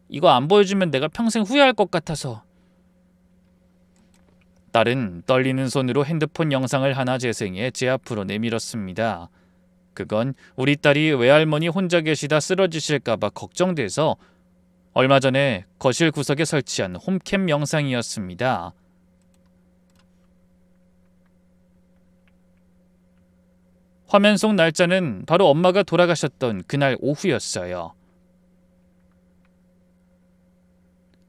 이거 안 보여주면 내가 평생 후회할 것 같아서. 딸은 떨리는 손으로 핸드폰 영상을 하나 재생해 제 앞으로 내밀었습니다. 그건 우리 딸이 외할머니 혼자 계시다 쓰러지실까봐 걱정돼서 얼마 전에 거실 구석에 설치한 홈캠 영상이었습니다. 화면 속 날짜는 바로 엄마가 돌아가셨던 그날 오후였어요.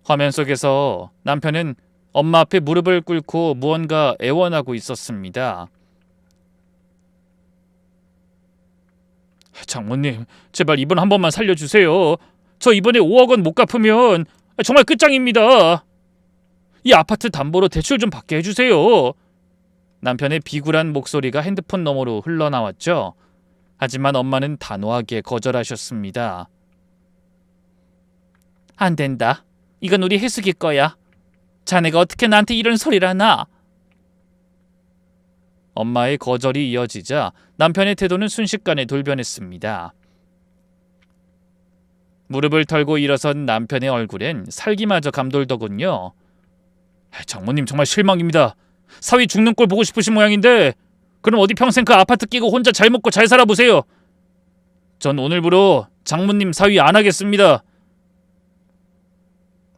화면 속에서 남편은 엄마 앞에 무릎을 꿇고 무언가 애원하고 있었습니다. 장모님, 제발 이번 한 번만 살려주세요. 저 이번에 5억 원 못 갚으면 정말 끝장입니다. 이 아파트 담보로 대출 좀 받게 해주세요. 남편의 비굴한 목소리가 핸드폰 너머로 흘러나왔죠. 하지만 엄마는 단호하게 거절하셨습니다. 안 된다. 이건 우리 해숙이 거야. 자네가 어떻게 나한테 이런 소리를 하나? 엄마의 거절이 이어지자 남편의 태도는 순식간에 돌변했습니다. 무릎을 털고 일어선 남편의 얼굴엔 살기마저 감돌더군요. 장모님, 정말 실망입니다. 사위 죽는 꼴 보고 싶으신 모양인데 그럼 어디 평생 그 아파트 끼고 혼자 잘 먹고 잘 살아보세요. 전 오늘부로 장모님 사위 안 하겠습니다.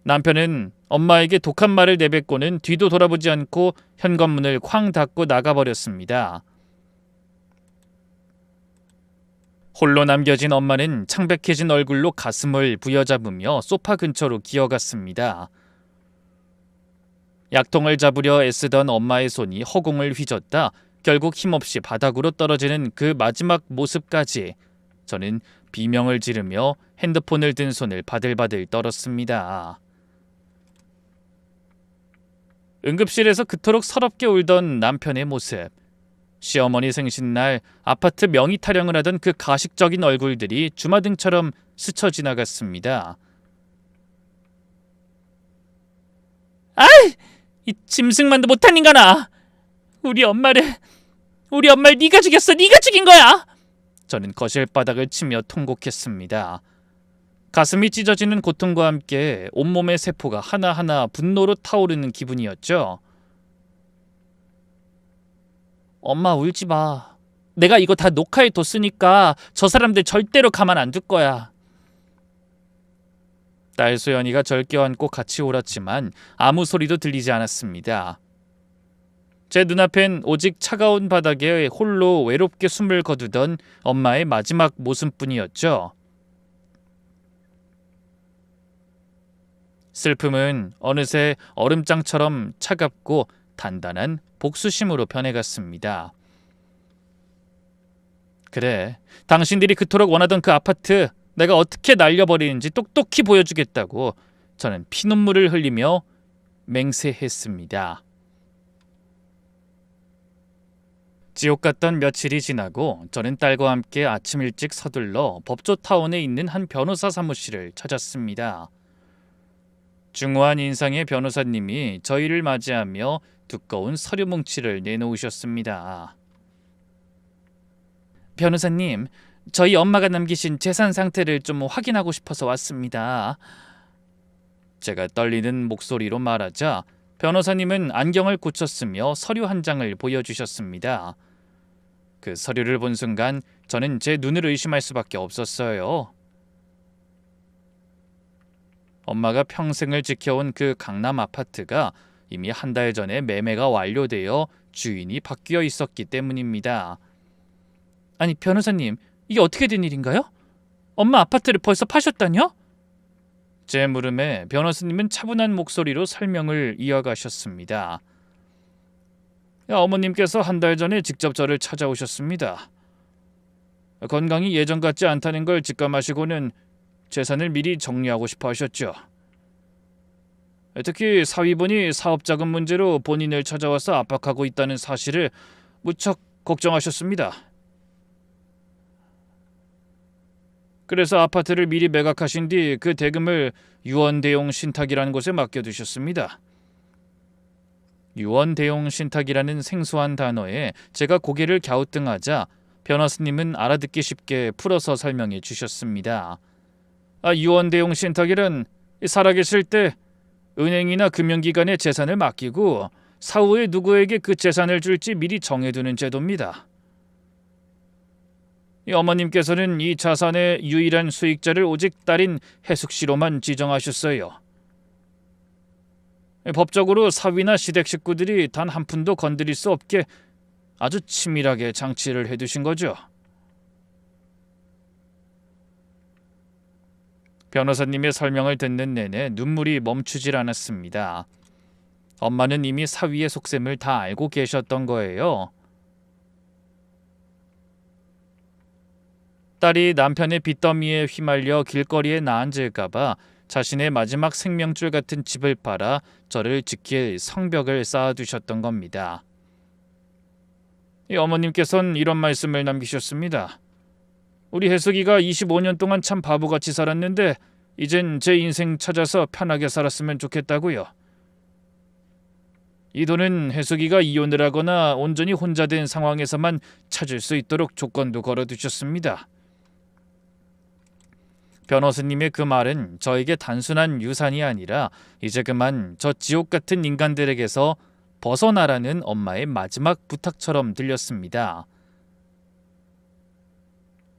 남편은 엄마에게 독한 말을 내뱉고는 뒤도 돌아보지 않고 현관문을 쾅 닫고 나가버렸습니다. 홀로 남겨진 엄마는 창백해진 얼굴로 가슴을 부여잡으며 소파 근처로 기어갔습니다. 약통을 잡으려 애쓰던 엄마의 손이 허공을 휘젓다 결국 힘없이 바닥으로 떨어지는 그 마지막 모습까지 저는 비명을 지르며 핸드폰을 든 손을 바들바들 떨었습니다. 응급실에서 그토록 서럽게 울던 남편의 모습, 시어머니 생신날 아파트 명의 타령을 하던 그 가식적인 얼굴들이 주마등처럼 스쳐 지나갔습니다. 아이! 이 짐승만도 못한 인간아! 우리 엄마를 네가 죽였어! 네가 죽인 거야! 저는 거실 바닥을 치며 통곡했습니다. 가슴이 찢어지는 고통과 함께 온몸의 세포가 하나하나 분노로 타오르는 기분이었죠. 엄마 울지 마. 내가 이거 다 녹화해 뒀으니까 저 사람들 절대로 가만 안 둘 거야. 딸 소연이가 절 껴안고 같이 울었지만 아무 소리도 들리지 않았습니다. 제 눈앞엔 오직 차가운 바닥에 홀로 외롭게 숨을 거두던 엄마의 마지막 모습뿐이었죠. 슬픔은 어느새 얼음장처럼 차갑고 단단한 복수심으로 변해갔습니다. 그래, 당신들이 그토록 원하던 그 아파트 내가 어떻게 날려버리는지 똑똑히 보여주겠다고 저는 피눈물을 흘리며 맹세했습니다. 지옥 같던 며칠이 지나고 저는 딸과 함께 아침 일찍 서둘러 법조타운에 있는 한 변호사 사무실을 찾았습니다. 중후한 인상의 변호사님이 저희를 맞이하며 두꺼운 서류 뭉치를 내놓으셨습니다. 변호사님, 저희 엄마가 남기신 재산 상태를 좀 확인하고 싶어서 왔습니다. 제가 떨리는 목소리로 말하자 변호사님은 안경을 고쳤으며 서류 한 장을 보여주셨습니다. 그 서류를 본 순간 저는 제 눈을 의심할 수밖에 없었어요. 엄마가 평생을 지켜온 그 강남 아파트가 이미 한 달 전에 매매가 완료되어 주인이 바뀌어 있었기 때문입니다. 아니 변호사님, 이게 어떻게 된 일인가요? 엄마 아파트를 벌써 파셨다뇨? 제 물음에 변호사님은 차분한 목소리로 설명을 이어가셨습니다. 어머님께서 한 달 전에 직접 저를 찾아오셨습니다. 건강이 예전 같지 않다는 걸 직감하시고는 재산을 미리 정리하고 싶어 하셨죠. 특히 사위분이 사업자금 문제로 본인을 찾아와서 압박하고 있다는 사실을 무척 걱정하셨습니다. 그래서 아파트를 미리 매각하신 뒤 그 대금을 유언대용 신탁이라는 곳에 맡겨두셨습니다. 유언대용 신탁이라는 생소한 단어에 제가 고개를 갸우뚱하자 변호사님은 알아듣기 쉽게 풀어서 설명해 주셨습니다. 유언대용 신탁이란 살아계실 때 은행이나 금융기관에 재산을 맡기고 사후에 누구에게 그 재산을 줄지 미리 정해두는 제도입니다. 어머님께서는 이 자산의 유일한 수익자를 오직 딸인 혜숙 씨로만 지정하셨어요. 법적으로 사위나 시댁 식구들이 단 한 푼도 건드릴 수 없게 아주 치밀하게 장치를 해두신 거죠. 변호사님의 설명을 듣는 내내 눈물이 멈추질 않았습니다. 엄마는 이미 사위의 속셈을 다 알고 계셨던 거예요. 딸이 남편의 빚더미에 휘말려 길거리에 나앉을까봐 자신의 마지막 생명줄 같은 집을 팔아 저를 지킬 성벽을 쌓아두셨던 겁니다. 어머님께서는 이런 말씀을 남기셨습니다. 우리 혜숙이가 25년 동안 참 바보같이 살았는데 이젠 제 인생 찾아서 편하게 살았으면 좋겠다고요. 이 돈은 혜숙이가 이혼을 하거나 온전히 혼자 된 상황에서만 찾을 수 있도록 조건도 걸어두셨습니다. 변호사님의 그 말은 저에게 단순한 유산이 아니라 이제 그만 저 지옥 같은 인간들에게서 벗어나라는 엄마의 마지막 부탁처럼 들렸습니다.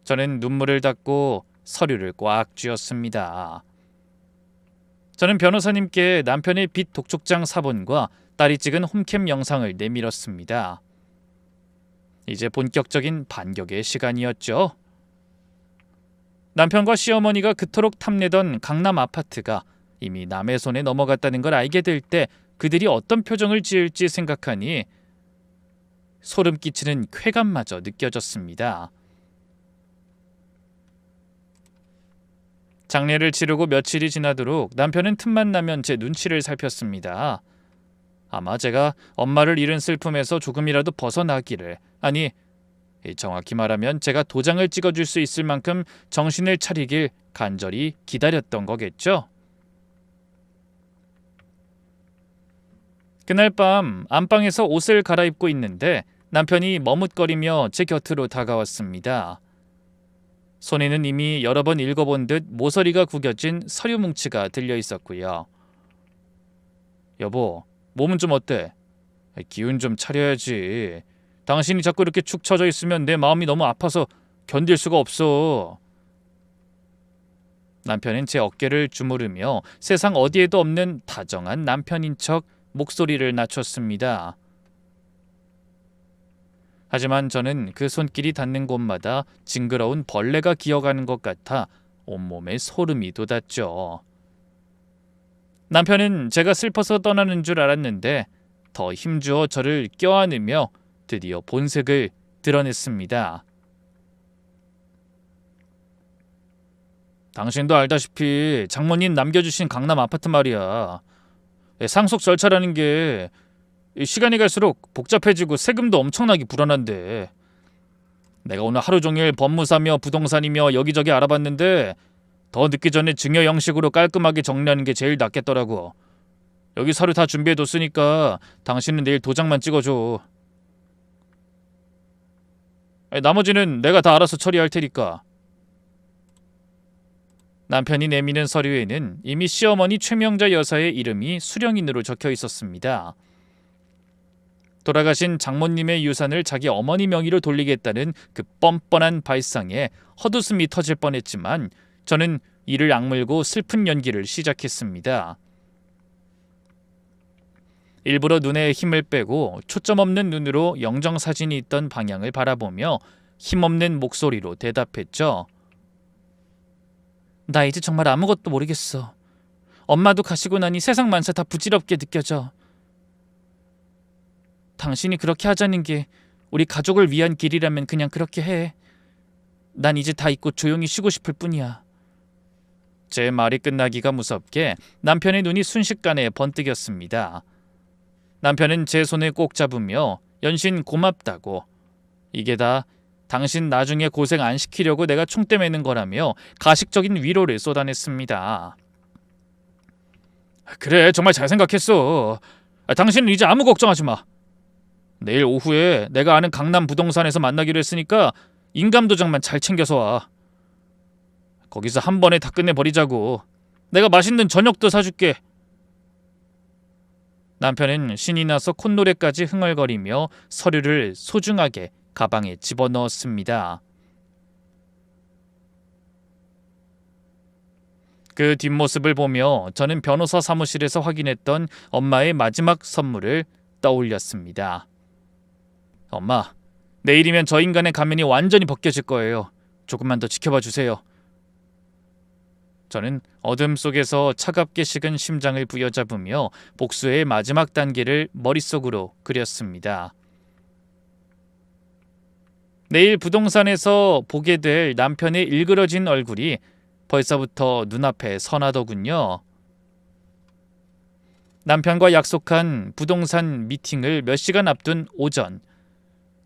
저는 눈물을 닦고 서류를 꽉 쥐었습니다. 저는 변호사님께 남편의 빚 독촉장 사본과 딸이 찍은 홈캠 영상을 내밀었습니다. 이제 본격적인 반격의 시간이었죠. 남편과 시어머니가 그토록 탐내던 강남 아파트가 이미 남의 손에 넘어갔다는 걸 알게 될 때 그들이 어떤 표정을 지을지 생각하니 소름 끼치는 쾌감마저 느껴졌습니다. 장례를 치르고 며칠이 지나도록 남편은 틈만 나면 제 눈치를 살폈습니다. 아마 제가 엄마를 잃은 슬픔에서 조금이라도 벗어나기를, 아니 정확히 말하면 제가 도장을 찍어줄 수 있을 만큼 정신을 차리길 간절히 기다렸던 거겠죠. 그날 밤 안방에서 옷을 갈아입고 있는데 남편이 머뭇거리며 제 곁으로 다가왔습니다. 손에는 이미 여러 번 읽어본 듯 모서리가 구겨진 서류 뭉치가 들려 있었고요. 여보, 몸은 좀 어때? 기운 좀 차려야지. 당신이 자꾸 이렇게 축 처져 있으면 내 마음이 너무 아파서 견딜 수가 없어. 남편은 제 어깨를 주무르며 세상 어디에도 없는 다정한 남편인 척 목소리를 낮췄습니다. 하지만 저는 그 손길이 닿는 곳마다 징그러운 벌레가 기어가는 것 같아 온몸에 소름이 돋았죠. 남편은 제가 슬퍼서 떠나는 줄 알았는데 더 힘주어 저를 껴안으며 드디어 본색을 드러냈습니다. 당신도 알다시피 장모님 남겨주신 강남 아파트 말이야. 상속 절차라는 게 시간이 갈수록 복잡해지고 세금도 엄청나게 불어난데, 내가 오늘 하루 종일 법무사며 부동산이며 여기저기 알아봤는데 더 늦기 전에 증여 형식으로 깔끔하게 정리하는 게 제일 낫겠더라고. 여기 서류 다 준비해뒀으니까 당신은 내일 도장만 찍어줘. 나머지는 내가 다 알아서 처리할 테니까. 남편이 내미는 서류에는 이미 시어머니 최명자 여사의 이름이 수령인으로 적혀 있었습니다. 돌아가신 장모님의 유산을 자기 어머니 명의로 돌리겠다는 그 뻔뻔한 발상에 헛웃음이 터질 뻔했지만 저는 이를 악물고 슬픈 연기를 시작했습니다. 일부러 눈에 힘을 빼고 초점 없는 눈으로 영정사진이 있던 방향을 바라보며 힘없는 목소리로 대답했죠. 나 이제 정말 아무것도 모르겠어. 엄마도 가시고 나니 세상 만사 다 부질없게 느껴져. 당신이 그렇게 하자는 게 우리 가족을 위한 길이라면 그냥 그렇게 해. 난 이제 다 잊고 조용히 쉬고 싶을 뿐이야. 제 말이 끝나기가 무섭게 남편의 눈이 순식간에 번뜩였습니다. 남편은 제 손을 꼭 잡으며 연신 고맙다고, 이게 다 당신 나중에 고생 안 시키려고 내가 총대 매는 거라며 가식적인 위로를 쏟아냈습니다. 그래, 정말 잘 생각했어. 당신은 이제 아무 걱정하지 마. 내일 오후에 내가 아는 강남 부동산에서 만나기로 했으니까 인감도장만 잘 챙겨서 와. 거기서 한 번에 다 끝내버리자고. 내가 맛있는 저녁도 사줄게. 남편은 신이 나서 콧노래까지 흥얼거리며 서류를 소중하게 가방에 집어넣었습니다. 그 뒷모습을 보며 저는 변호사 사무실에서 확인했던 엄마의 마지막 선물을 떠올렸습니다. 엄마, 내일이면 저 인간의 가면이 완전히 벗겨질 거예요. 조금만 더 지켜봐 주세요. 저는 어둠 속에서 차갑게 식은 심장을 부여잡으며 복수의 마지막 단계를 머릿속으로 그렸습니다. 내일 부동산에서 보게 될 남편의 일그러진 얼굴이 벌써부터 눈앞에 선하더군요. 남편과 약속한 부동산 미팅을 몇 시간 앞둔 오전,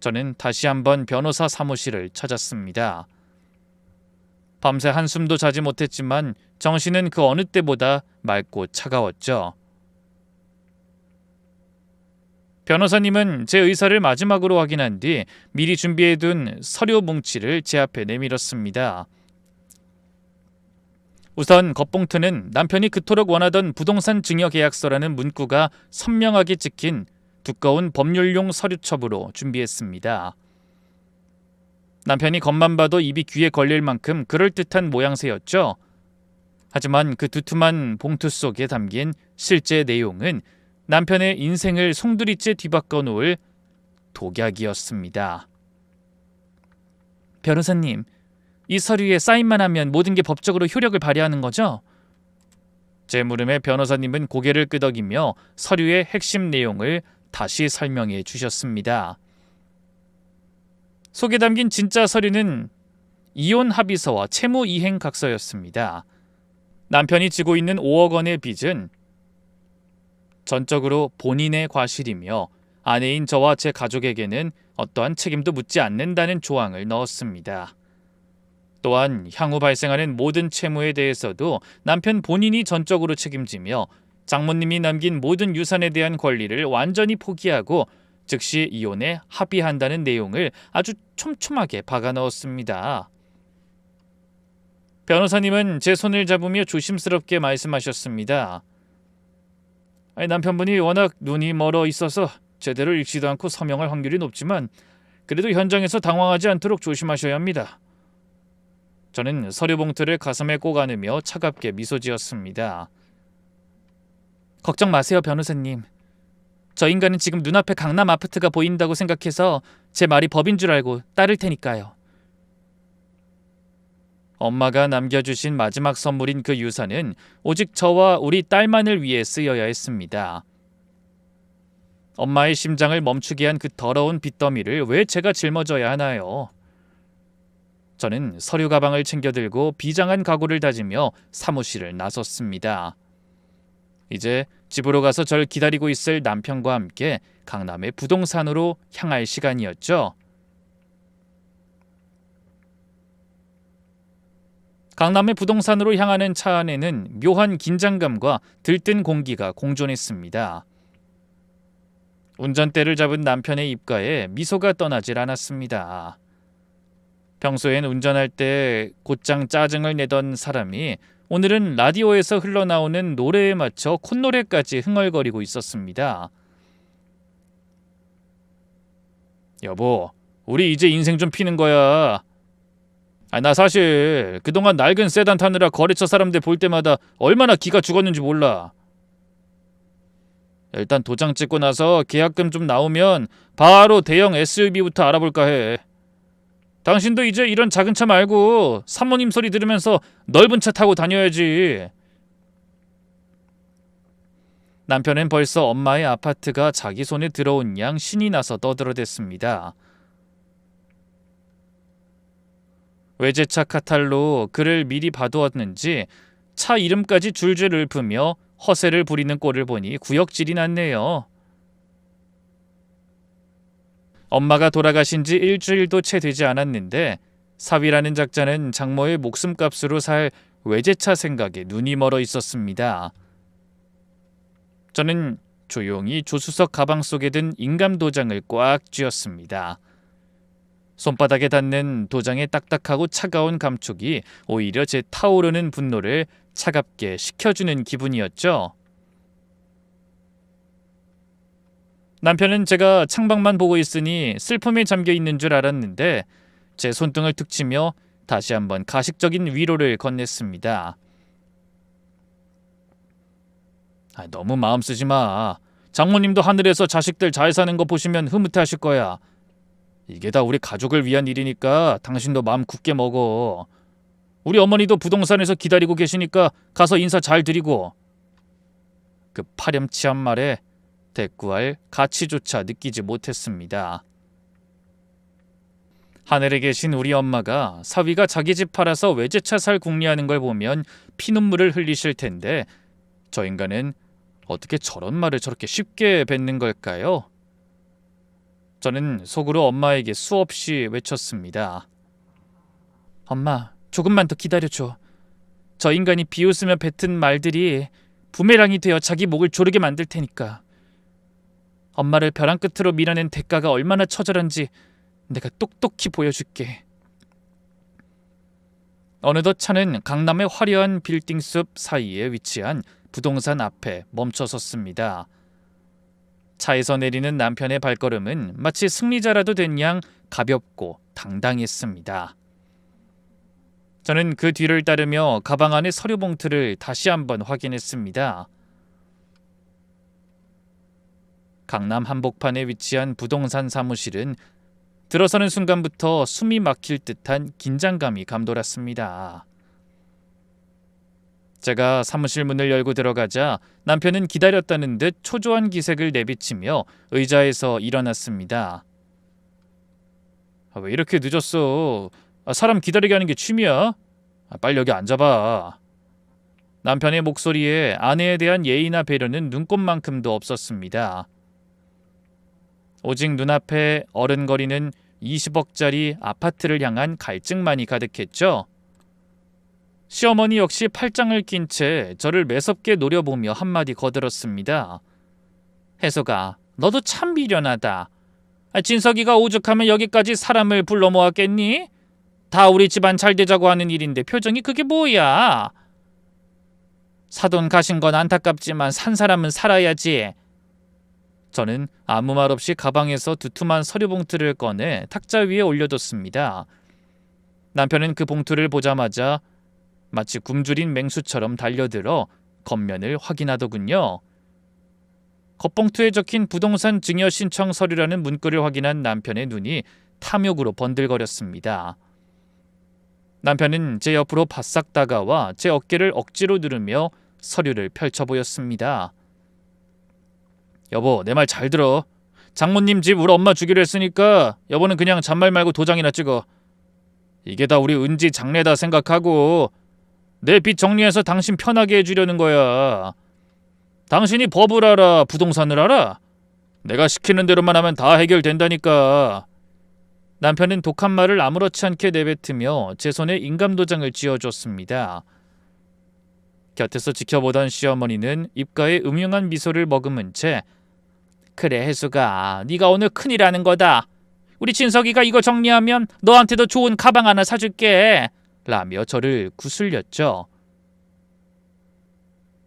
저는 다시 한번 변호사 사무실을 찾았습니다. 밤새 한숨도 자지 못했지만 정신은 그 어느 때보다 맑고 차가웠죠. 변호사님은 제 의사를 마지막으로 확인한 뒤 미리 준비해둔 서류 뭉치를 제 앞에 내밀었습니다. 우선 겉봉투는 남편이 그토록 원하던 부동산 증여 계약서라는 문구가 선명하게 찍힌 두꺼운 법률용 서류첩으로 준비했습니다. 남편이 겉만 봐도 입이 귀에 걸릴 만큼 그럴듯한 모양새였죠. 하지만 그 두툼한 봉투 속에 담긴 실제 내용은 남편의 인생을 송두리째 뒤바꿔 놓을 독약이었습니다. 변호사님, 이 서류에 사인만 하면 모든 게 법적으로 효력을 발휘하는 거죠? 제 물음에 변호사님은 고개를 끄덕이며 서류의 핵심 내용을 다시 설명해 주셨습니다. 속에 담긴 진짜 서류는 이혼 합의서와 채무 이행 각서였습니다. 남편이 지고 있는 5억 원의 빚은 전적으로 본인의 과실이며 아내인 저와 제 가족에게는 어떠한 책임도 묻지 않는다는 조항을 넣었습니다. 또한 향후 발생하는 모든 채무에 대해서도 남편 본인이 전적으로 책임지며 장모님이 남긴 모든 유산에 대한 권리를 완전히 포기하고 즉시 이혼에 합의한다는 내용을 아주 촘촘하게 박아 넣었습니다. 변호사님은 제 손을 잡으며 조심스럽게 말씀하셨습니다. 남편분이 워낙 눈이 멀어 있어서 제대로 읽지도 않고 서명할 확률이 높지만 그래도 현장에서 당황하지 않도록 조심하셔야 합니다. 저는 서류 봉투를 가슴에 꼭 안으며 차갑게 미소 지었습니다. 걱정 마세요, 변호사님. 저 인간은 지금 눈앞에 강남 아파트가 보인다고 생각해서 제 말이 법인 줄 알고 따를 테니까요. 엄마가 남겨주신 마지막 선물인 그 유산은 오직 저와 우리 딸만을 위해 쓰여야 했습니다. 엄마의 심장을 멈추게 한 그 더러운 빚더미를 왜 제가 짊어져야 하나요? 저는 서류 가방을 챙겨 들고 비장한 각오를 다지며 사무실을 나섰습니다. 이제 집으로 가서 절 기다리고 있을 남편과 함께 강남의 부동산으로 향할 시간이었죠. 강남의 부동산으로 향하는 차 안에는 묘한 긴장감과 들뜬 공기가 공존했습니다. 운전대를 잡은 남편의 입가에 미소가 떠나질 않았습니다. 평소엔 운전할 때 곧장 짜증을 내던 사람이 오늘은 라디오에서 흘러나오는 노래에 맞춰 콧노래까지 흥얼거리고 있었습니다. 여보, 우리 이제 인생 좀 피는 거야. 나 사실 그동안 낡은 세단 타느라 거래처 사람들 볼 때마다 얼마나 기가 죽었는지 몰라. 일단 도장 찍고 나서 계약금 좀 나오면 바로 대형 SUV부터 알아볼까 해. 당신도 이제 이런 작은 차 말고 사모님 소리 들으면서 넓은 차 타고 다녀야지. 남편은 벌써 엄마의 아파트가 자기 손에 들어온 양 신이 나서 떠들어댔습니다. 외제차 카탈로 글을 미리 봐두었는지 차 이름까지 줄줄 읊으며 허세를 부리는 꼴을 보니 구역질이 났네요. 엄마가 돌아가신 지 일주일도 채 되지 않았는데 사위라는 작자는 장모의 목숨값으로 살 외제차 생각에 눈이 멀어 있었습니다. 저는 조용히 조수석 가방 속에 든 인감 도장을 꽉 쥐었습니다. 손바닥에 닿는 도장의 딱딱하고 차가운 감촉이 오히려 제 타오르는 분노를 차갑게 식혀주는 기분이었죠. 남편은 제가 창밖만 보고 있으니 슬픔에 잠겨 있는 줄 알았는데 제 손등을 툭 치며 다시 한번 가식적인 위로를 건넸습니다. 너무 마음 쓰지 마. 장모님도 하늘에서 자식들 잘 사는 거 보시면 흐뭇해하실 거야. 이게 다 우리 가족을 위한 일이니까 당신도 마음 굳게 먹어. 우리 어머니도 부동산에서 기다리고 계시니까 가서 인사 잘 드리고. 그 파렴치한 말에 대꾸할 가치조차 느끼지 못했습니다. 하늘에 계신 우리 엄마가 사위가 자기 집 팔아서 외제차 살 궁리하는 걸 보면 피눈물을 흘리실 텐데 저 인간은 어떻게 저런 말을 저렇게 쉽게 뱉는 걸까요? 저는 속으로 엄마에게 수없이 외쳤습니다. 엄마, 조금만 더 기다려줘. 저 인간이 비웃으며 뱉은 말들이 부메랑이 되어 자기 목을 조르게 만들 테니까. 엄마를 벼랑 끝으로 밀어낸 대가가 얼마나 처절한지 내가 똑똑히 보여줄게. 어느덧 차는 강남의 화려한 빌딩 숲 사이에 위치한 부동산 앞에 멈춰섰습니다. 차에서 내리는 남편의 발걸음은 마치 승리자라도 된 양 가볍고 당당했습니다. 저는 그 뒤를 따르며 가방 안의 서류 봉투를 다시 한번 확인했습니다. 강남 한복판에 위치한 부동산 사무실은 들어서는 순간부터 숨이 막힐 듯한 긴장감이 감돌았습니다. 제가 사무실 문을 열고 들어가자 남편은 기다렸다는 듯 초조한 기색을 내비치며 의자에서 일어났습니다. 왜 이렇게 늦었어? 사람 기다리게 하는 게 취미야? 빨리 여기 앉아봐. 남편의 목소리에 아내에 대한 예의나 배려는 눈꼽만큼도 없었습니다. 오직 눈앞에 어른거리는 20억짜리 아파트를 향한 갈증만이 가득했죠. 시어머니 역시 팔짱을 낀 채 저를 매섭게 노려보며 한마디 거들었습니다. 혜수가, 너도 참 미련하다. 진석이가 오죽하면 여기까지 사람을 불러 모았겠니? 다 우리 집안 잘 되자고 하는 일인데 표정이 그게 뭐야? 사돈 가신 건 안타깝지만 산 사람은 살아야지. 저는 아무 말 없이 가방에서 두툼한 서류 봉투를 꺼내 탁자 위에 올려뒀습니다. 남편은 그 봉투를 보자마자 마치 굶주린 맹수처럼 달려들어 겉면을 확인하더군요. 겉봉투에 적힌 부동산 증여 신청 서류라는 문구를 확인한 남편의 눈이 탐욕으로 번들거렸습니다. 남편은 제 옆으로 바싹 다가와 제 어깨를 억지로 누르며 서류를 펼쳐 보였습니다. 여보, 내 말 잘 들어. 장모님 집 우리 엄마 주기로 했으니까 여보는 그냥 잔말 말고 도장이나 찍어. 이게 다 우리 은지 장래다 생각하고 내 빚 정리해서 당신 편하게 해주려는 거야. 당신이 법을 알아, 부동산을 알아? 내가 시키는 대로만 하면 다 해결된다니까. 남편은 독한 말을 아무렇지 않게 내뱉으며 제 손에 인감도장을 쥐어줬습니다. 곁에서 지켜보던 시어머니는 입가에 음흉한 미소를 머금은 채 그래 혜수가, 네가 오늘 큰일 하는 거다. 우리 진석이가 이거 정리하면 너한테도 좋은 가방 하나 사줄게. 라며 저를 구슬렸죠.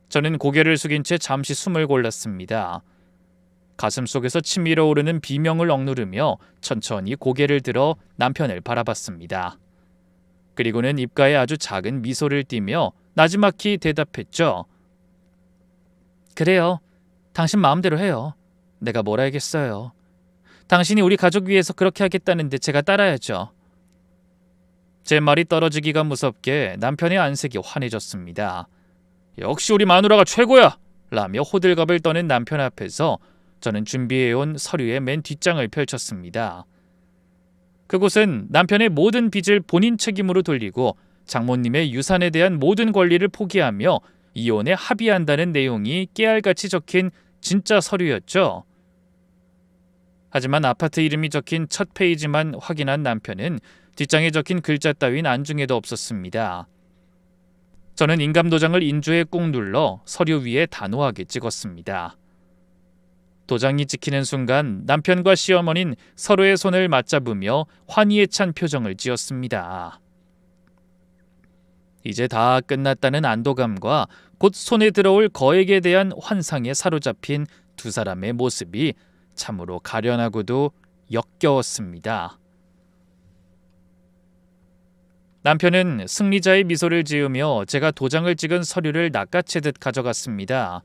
저는 고개를 숙인 채 잠시 숨을 골랐습니다. 가슴속에서 치밀어 오르는 비명을 억누르며 천천히 고개를 들어 남편을 바라봤습니다. 그리고는 입가에 아주 작은 미소를 띠며 나지막히 대답했죠. 그래요. 당신 마음대로 해요. 내가 뭘 알겠어요. 당신이 우리 가족 위해서 그렇게 하겠다는데 제가 따라야죠. 제 말이 떨어지기가 무섭게 남편의 안색이 환해졌습니다. 역시 우리 마누라가 최고야! 라며 호들갑을 떠는 남편 앞에서 저는 준비해온 서류의 맨 뒷장을 펼쳤습니다. 그곳은 남편의 모든 빚을 본인 책임으로 돌리고 장모님의 유산에 대한 모든 권리를 포기하며 이혼에 합의한다는 내용이 깨알같이 적힌 진짜 서류였죠. 하지만 아파트 이름이 적힌 첫 페이지만 확인한 남편은 뒷장에 적힌 글자 따윈 안중에도 없었습니다. 저는 인감도장을 인주에 꾹 눌러 서류 위에 단호하게 찍었습니다. 도장이 찍히는 순간 남편과 시어머니는 서로의 손을 맞잡으며 환희에 찬 표정을 지었습니다. 이제 다 끝났다는 안도감과 곧 손에 들어올 거액에 대한 환상에 사로잡힌 두 사람의 모습이 참으로 가련하고도 역겨웠습니다. 남편은 승리자의 미소를 지으며 제가 도장을 찍은 서류를 낚아채듯 가져갔습니다.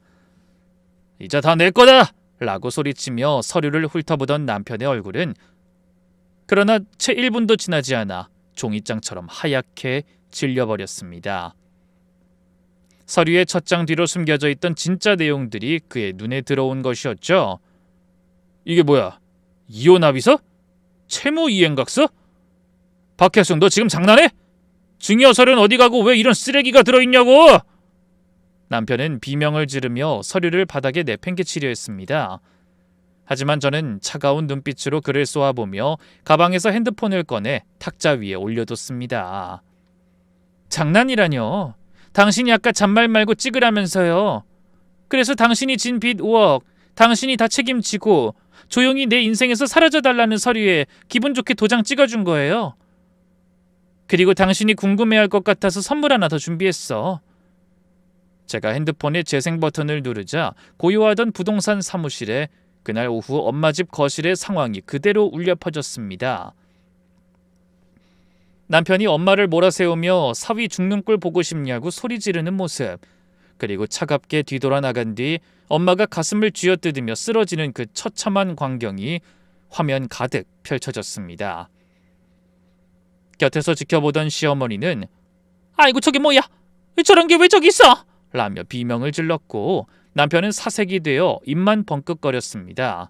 이제 다 내 거다! 라고 소리치며 서류를 훑어보던 남편의 얼굴은 그러나 채 1분도 지나지 않아 종이장처럼 하얗게 질려버렸습니다. 서류의 첫 장 뒤로 숨겨져 있던 진짜 내용들이 그의 눈에 들어온 것이었죠. 이게 뭐야? 이혼 합의서? 채무 이행각서? 박혜숙, 너 지금 장난해? 증여서는 어디 가고 왜 이런 쓰레기가 들어있냐고! 남편은 비명을 지르며 서류를 바닥에 내팽개치려 했습니다. 하지만 저는 차가운 눈빛으로 그를 쏘아보며 가방에서 핸드폰을 꺼내 탁자 위에 올려뒀습니다. 장난이라뇨. 당신이 아까 잔말 말고 찍으라면서요. 그래서 당신이 진 빚 5억, 당신이 다 책임지고 조용히 내 인생에서 사라져달라는 서류에 기분 좋게 도장 찍어준 거예요. 그리고 당신이 궁금해할 것 같아서 선물 하나 더 준비했어. 제가 핸드폰의 재생 버튼을 누르자 고요하던 부동산 사무실에 그날 오후 엄마 집 거실의 상황이 그대로 울려 퍼졌습니다. 남편이 엄마를 몰아세우며 사위 죽는 꼴 보고 싶냐고 소리 지르는 모습, 그리고 차갑게 뒤돌아 나간 뒤 엄마가 가슴을 쥐어뜯으며 쓰러지는 그 처참한 광경이 화면 가득 펼쳐졌습니다. 곁에서 지켜보던 시어머니는 "아이고 저게 뭐야? 저런 게 왜 저기 있어?" 라며 비명을 질렀고 남편은 사색이 되어 입만 벙긋거렸습니다.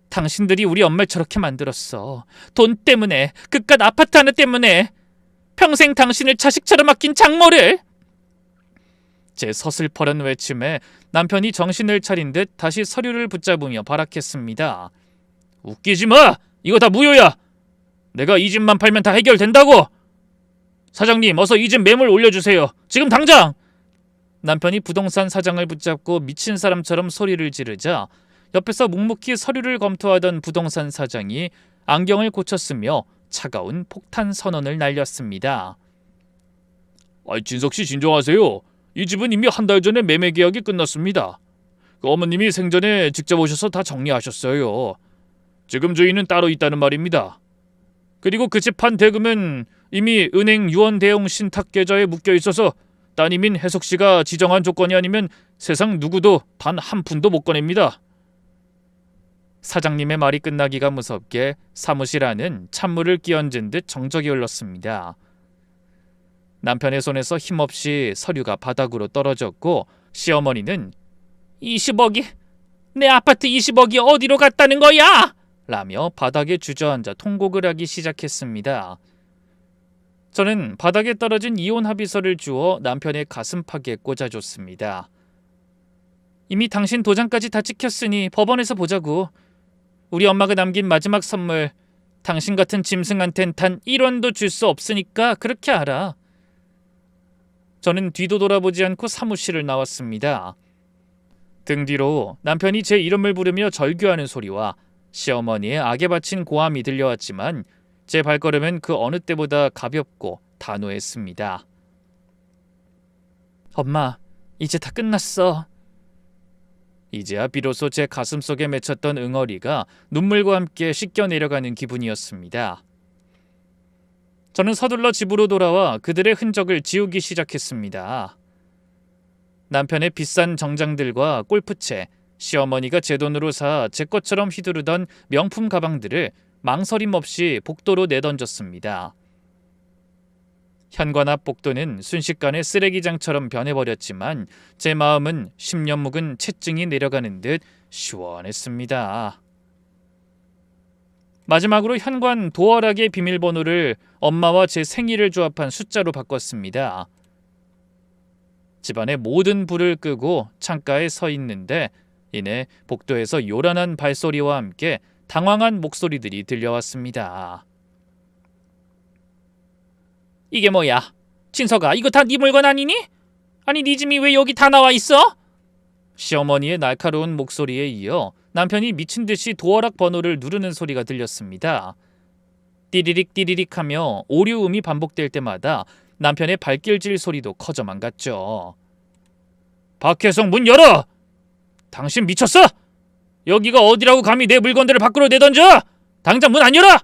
"당신들이 우리 엄마를 저렇게 만들었어. 돈 때문에, 그깟 아파트 하나 때문에. 평생 당신을 자식처럼 아낀 장모를." 제 서슬퍼런 외침에 남편이 정신을 차린 듯 다시 서류를 붙잡으며 발악했습니다. "웃기지 마! 이거 다 무효야! 내가 이 집만 팔면 다 해결된다고! 사장님, 어서 이 집 매물 올려주세요! 지금 당장!" 남편이 부동산 사장을 붙잡고 미친 사람처럼 소리를 지르자 옆에서 묵묵히 서류를 검토하던 부동산 사장이 안경을 고쳤으며 차가운 폭탄 선언을 날렸습니다. 진석씨 진정하세요. 이 집은 이미 한 달 전에 매매 계약이 끝났습니다. 어머님이 생전에 직접 오셔서 다 정리하셨어요. 지금 저희는 따로 있다는 말입니다. 그리고 그 집 판 대금은 이미 은행 유언 대용 신탁 계좌에 묶여 있어서 따님인 혜석씨가 지정한 조건이 아니면 세상 누구도 단 한 푼도 못 꺼냅니다. 사장님의 말이 끝나기가 무섭게 사무실 안은 찬물을 끼얹은 듯 정적이 흘렀습니다. 남편의 손에서 힘없이 서류가 바닥으로 떨어졌고 시어머니는 20억이? 내 아파트 20억이 어디로 갔다는 거야? 라며 바닥에 주저앉아 통곡을 하기 시작했습니다. 저는 바닥에 떨어진 이혼 합의서를 주워 남편의 가슴팍에 꽂아줬습니다. "이미 당신 도장까지 다 찍혔으니 법원에서 보자고. 우리 엄마가 남긴 마지막 선물, 당신 같은 짐승한텐 단 1원도 줄 수 없으니까 그렇게 알아." 저는 뒤도 돌아보지 않고 사무실을 나왔습니다. 등 뒤로 남편이 제 이름을 부르며 절규하는 소리와 시어머니의 악에 바친 고함이 들려왔지만 제 발걸음은 그 어느 때보다 가볍고 단호했습니다. "엄마, 이제 다 끝났어." 이제야 비로소 제 가슴속에 맺혔던 응어리가 눈물과 함께 씻겨 내려가는 기분이었습니다. 저는 서둘러 집으로 돌아와 그들의 흔적을 지우기 시작했습니다. 남편의 비싼 정장들과 골프채, 시어머니가 제 돈으로 사 제 것처럼 휘두르던 명품 가방들을 망설임 없이 복도로 내던졌습니다. 현관 앞 복도는 순식간에 쓰레기장처럼 변해버렸지만 제 마음은 10년 묵은 채증이 내려가는 듯 시원했습니다. 마지막으로 현관 도어락의 비밀번호를 엄마와 제 생일을 조합한 숫자로 바꿨습니다. 집안의 모든 불을 끄고 창가에 서 있는데 이내 복도에서 요란한 발소리와 함께 당황한 목소리들이 들려왔습니다. "이게 뭐야? 진석아, 이거 다 네 물건 아니니? 아니 네 짐이 왜 여기 다 나와 있어?" 시어머니의 날카로운 목소리에 이어 남편이 미친 듯이 도어락 번호를 누르는 소리가 들렸습니다. 띠리릭 띠리릭 하며 오류음이 반복될 때마다 남편의 발길질 소리도 커져만 갔죠. "박혜성, 문 열어! 당신 미쳤어? 여기가 어디라고 감히 내 물건들을 밖으로 내던져? 당장 문 안 열어!"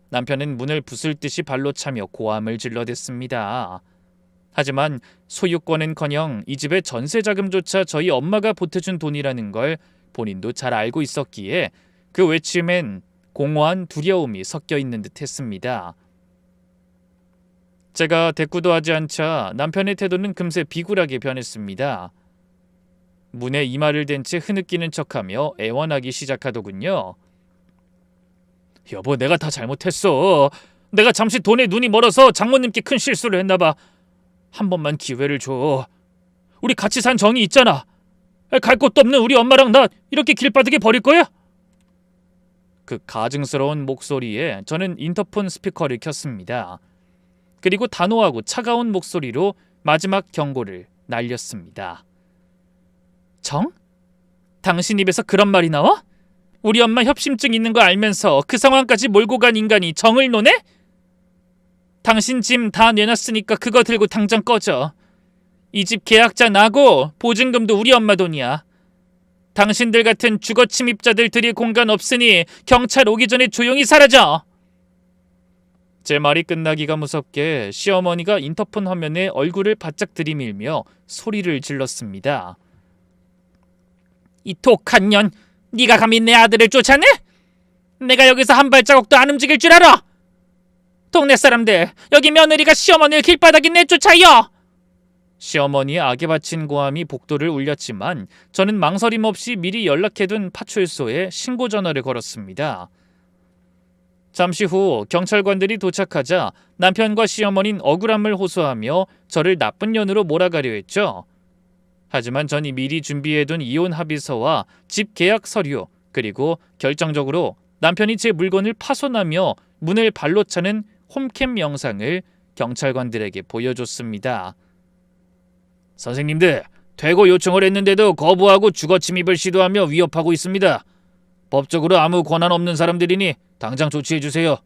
남편은 문을 부술 듯이 발로 차며 고함을 질러댔습니다. 하지만 소유권은커녕 이 집의 전세자금조차 저희 엄마가 보태준 돈이라는 걸 본인도 잘 알고 있었기에 그 외침엔 공허한 두려움이 섞여 있는 듯 했습니다. 제가 대꾸도 하지 않자 남편의 태도는 금세 비굴하게 변했습니다. 문에 이마를 댄 채 흐느끼는 척하며 애원하기 시작하더군요. "여보, 내가 다 잘못했어. 내가 잠시 돈에 눈이 멀어서 장모님께 큰 실수를 했나봐. 한 번만 기회를 줘. 우리 같이 산 정이 있잖아. 갈 곳도 없는 우리 엄마랑 나 이렇게 길바닥에 버릴 거야?" 그 가증스러운 목소리에 저는 인터폰 스피커를 켰습니다. 그리고 단호하고 차가운 목소리로 마지막 경고를 날렸습니다. "정? 당신 입에서 그런 말이 나와? 우리 엄마 협심증 있는 거 알면서 그 상황까지 몰고 간 인간이 정을 노네? 당신 짐 다 내놨으니까 그거 들고 당장 꺼져. 이 집 계약자 나고 보증금도 우리 엄마 돈이야. 당신들 같은 주거 침입자들 들일 공간 없으니 경찰 오기 전에 조용히 사라져. 제 말이 끝나기가 무섭게 시어머니가 인터폰 화면에 얼굴을 바짝 들이밀며 소리를 질렀습니다. 이 독한 년, 네가 감히 내 아들을 쫓아내? 내가 여기서 한 발자국도 안 움직일 줄 알아? 동네 사람들, 여기 며느리가 시어머니를 길바닥에 내쫓아요. 시어머니의 악에 바친 고함이 복도를 울렸지만 저는 망설임 없이 미리 연락해둔 파출소에 신고 전화를 걸었습니다. 잠시 후 경찰관들이 도착하자 남편과 시어머니는 억울함을 호소하며 저를 나쁜 년으로 몰아가려 했죠. 하지만 전이 미리 준비해둔 이혼 합의서와 집 계약 서류, 그리고 결정적으로 남편이 제 물건을 파손하며 문을 발로 차는 홈캠 영상을 경찰관들에게 보여줬습니다. 선생님들, 퇴거 요청을 했는데도 거부하고 주거 침입을 시도하며 위협하고 있습니다. 법적으로 아무 권한 없는 사람들이니 당장 조치해 주세요.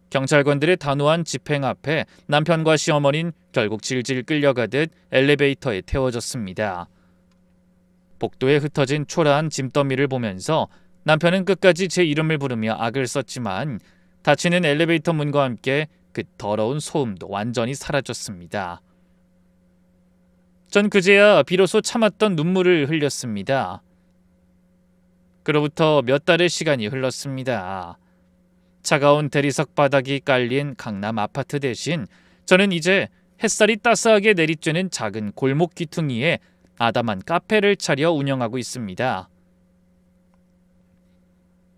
경찰관들의 단호한 집행 앞에 남편과 시어머니는 결국 질질 끌려가듯 엘리베이터에 태워졌습니다. 복도에 흩어진 초라한 짐더미를 보면서 남편은 끝까지 제 이름을 부르며 악을 썼지만 닫히는 엘리베이터 문과 함께 그 더러운 소음도 완전히 사라졌습니다. 전 그제야 비로소 참았던 눈물을 흘렸습니다. 그로부터 몇 달의 시간이 흘렀습니다. 차가운 대리석 바닥이 깔린 강남 아파트 대신 저는 이제 햇살이 따스하게 내리쬐는 작은 골목 귀퉁이에 아담한 카페를 차려 운영하고 있습니다.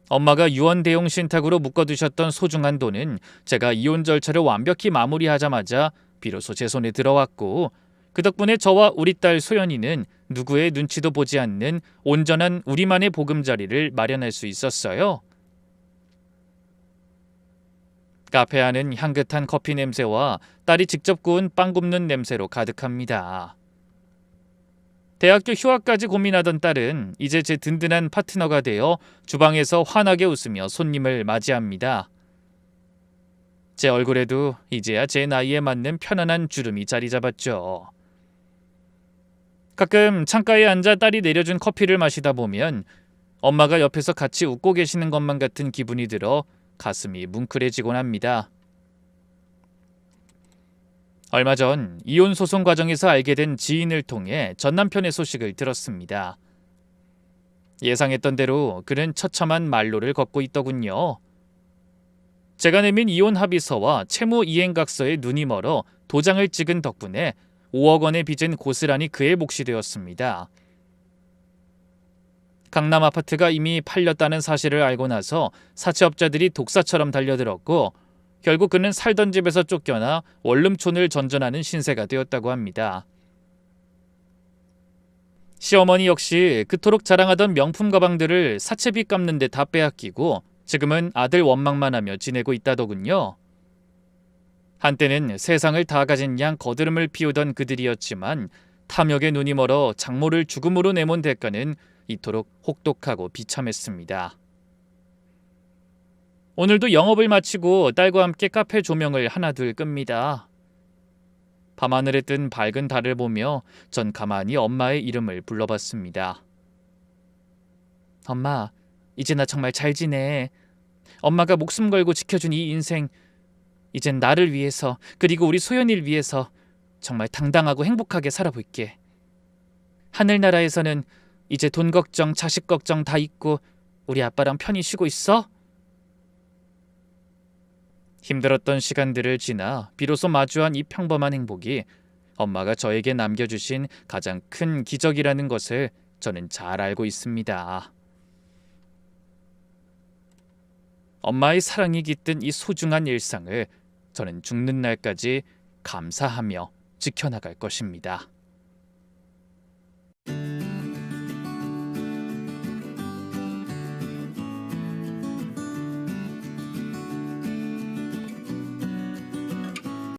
엄마가 유언 대용 신탁으로 묶어두셨던 소중한 돈은 제가 이혼 절차를 완벽히 마무리하자마자 비로소 제 손에 들어왔고, 그 덕분에 저와 우리 딸 소연이는 누구의 눈치도 보지 않는 온전한 우리만의 보금자리를 마련할 수 있었어요. 카페 안은 향긋한 커피 냄새와 딸이 직접 구운 빵 굽는 냄새로 가득합니다. 대학교 휴학까지 고민하던 딸은 이제 제 든든한 파트너가 되어 주방에서 환하게 웃으며 손님을 맞이합니다. 제 얼굴에도 이제야 제 나이에 맞는 편안한 주름이 자리 잡았죠. 가끔 창가에 앉아 딸이 내려준 커피를 마시다 보면 엄마가 옆에서 같이 웃고 계시는 것만 같은 기분이 들어 가슴이 뭉클해지곤 합니다. 얼마 전 이혼 소송 과정에서 알게 된 지인을 통해 전 남편의 소식을 들었습니다. 예상했던 대로 그는 처참한 말로를 걷고 있더군요. 제가 내민 이혼 합의서와 채무 이행각서에 눈이 멀어 도장을 찍은 덕분에 5억 원의 빚은 고스란히 그의 몫이 되었습니다. 강남 아파트가 이미 팔렸다는 사실을 알고 나서 사채업자들이 독사처럼 달려들었고, 결국 그는 살던 집에서 쫓겨나 원룸촌을 전전하는 신세가 되었다고 합니다. 시어머니 역시 그토록 자랑하던 명품 가방들을 사채비 갚는 데 다 빼앗기고 지금은 아들 원망만 하며 지내고 있다더군요. 한때는 세상을 다 가진 양 거드름을 피우던 그들이었지만 탐욕에 눈이 멀어 장모를 죽음으로 내몬 대가는 이토록 혹독하고 비참했습니다. 오늘도 영업을 마치고 딸과 함께 카페 조명을 하나둘 끕니다. 밤하늘에 뜬 밝은 달을 보며 전 가만히 엄마의 이름을 불러봤습니다. 엄마, 이제 나 정말 잘 지내. 엄마가 목숨 걸고 지켜준 이 인생, 이젠 나를 위해서, 그리고 우리 소연이를 위해서 정말 당당하고 행복하게 살아볼게. 하늘나라에서는 이제 돈 걱정, 자식 걱정 다 잊고 우리 아빠랑 편히 쉬고 있어? 힘들었던 시간들을 지나 비로소 마주한 이 평범한 행복이 엄마가 저에게 남겨주신 가장 큰 기적이라는 것을 저는 잘 알고 있습니다. 엄마의 사랑이 깃든 이 소중한 일상을 저는 죽는 날까지 감사하며 지켜나갈 것입니다.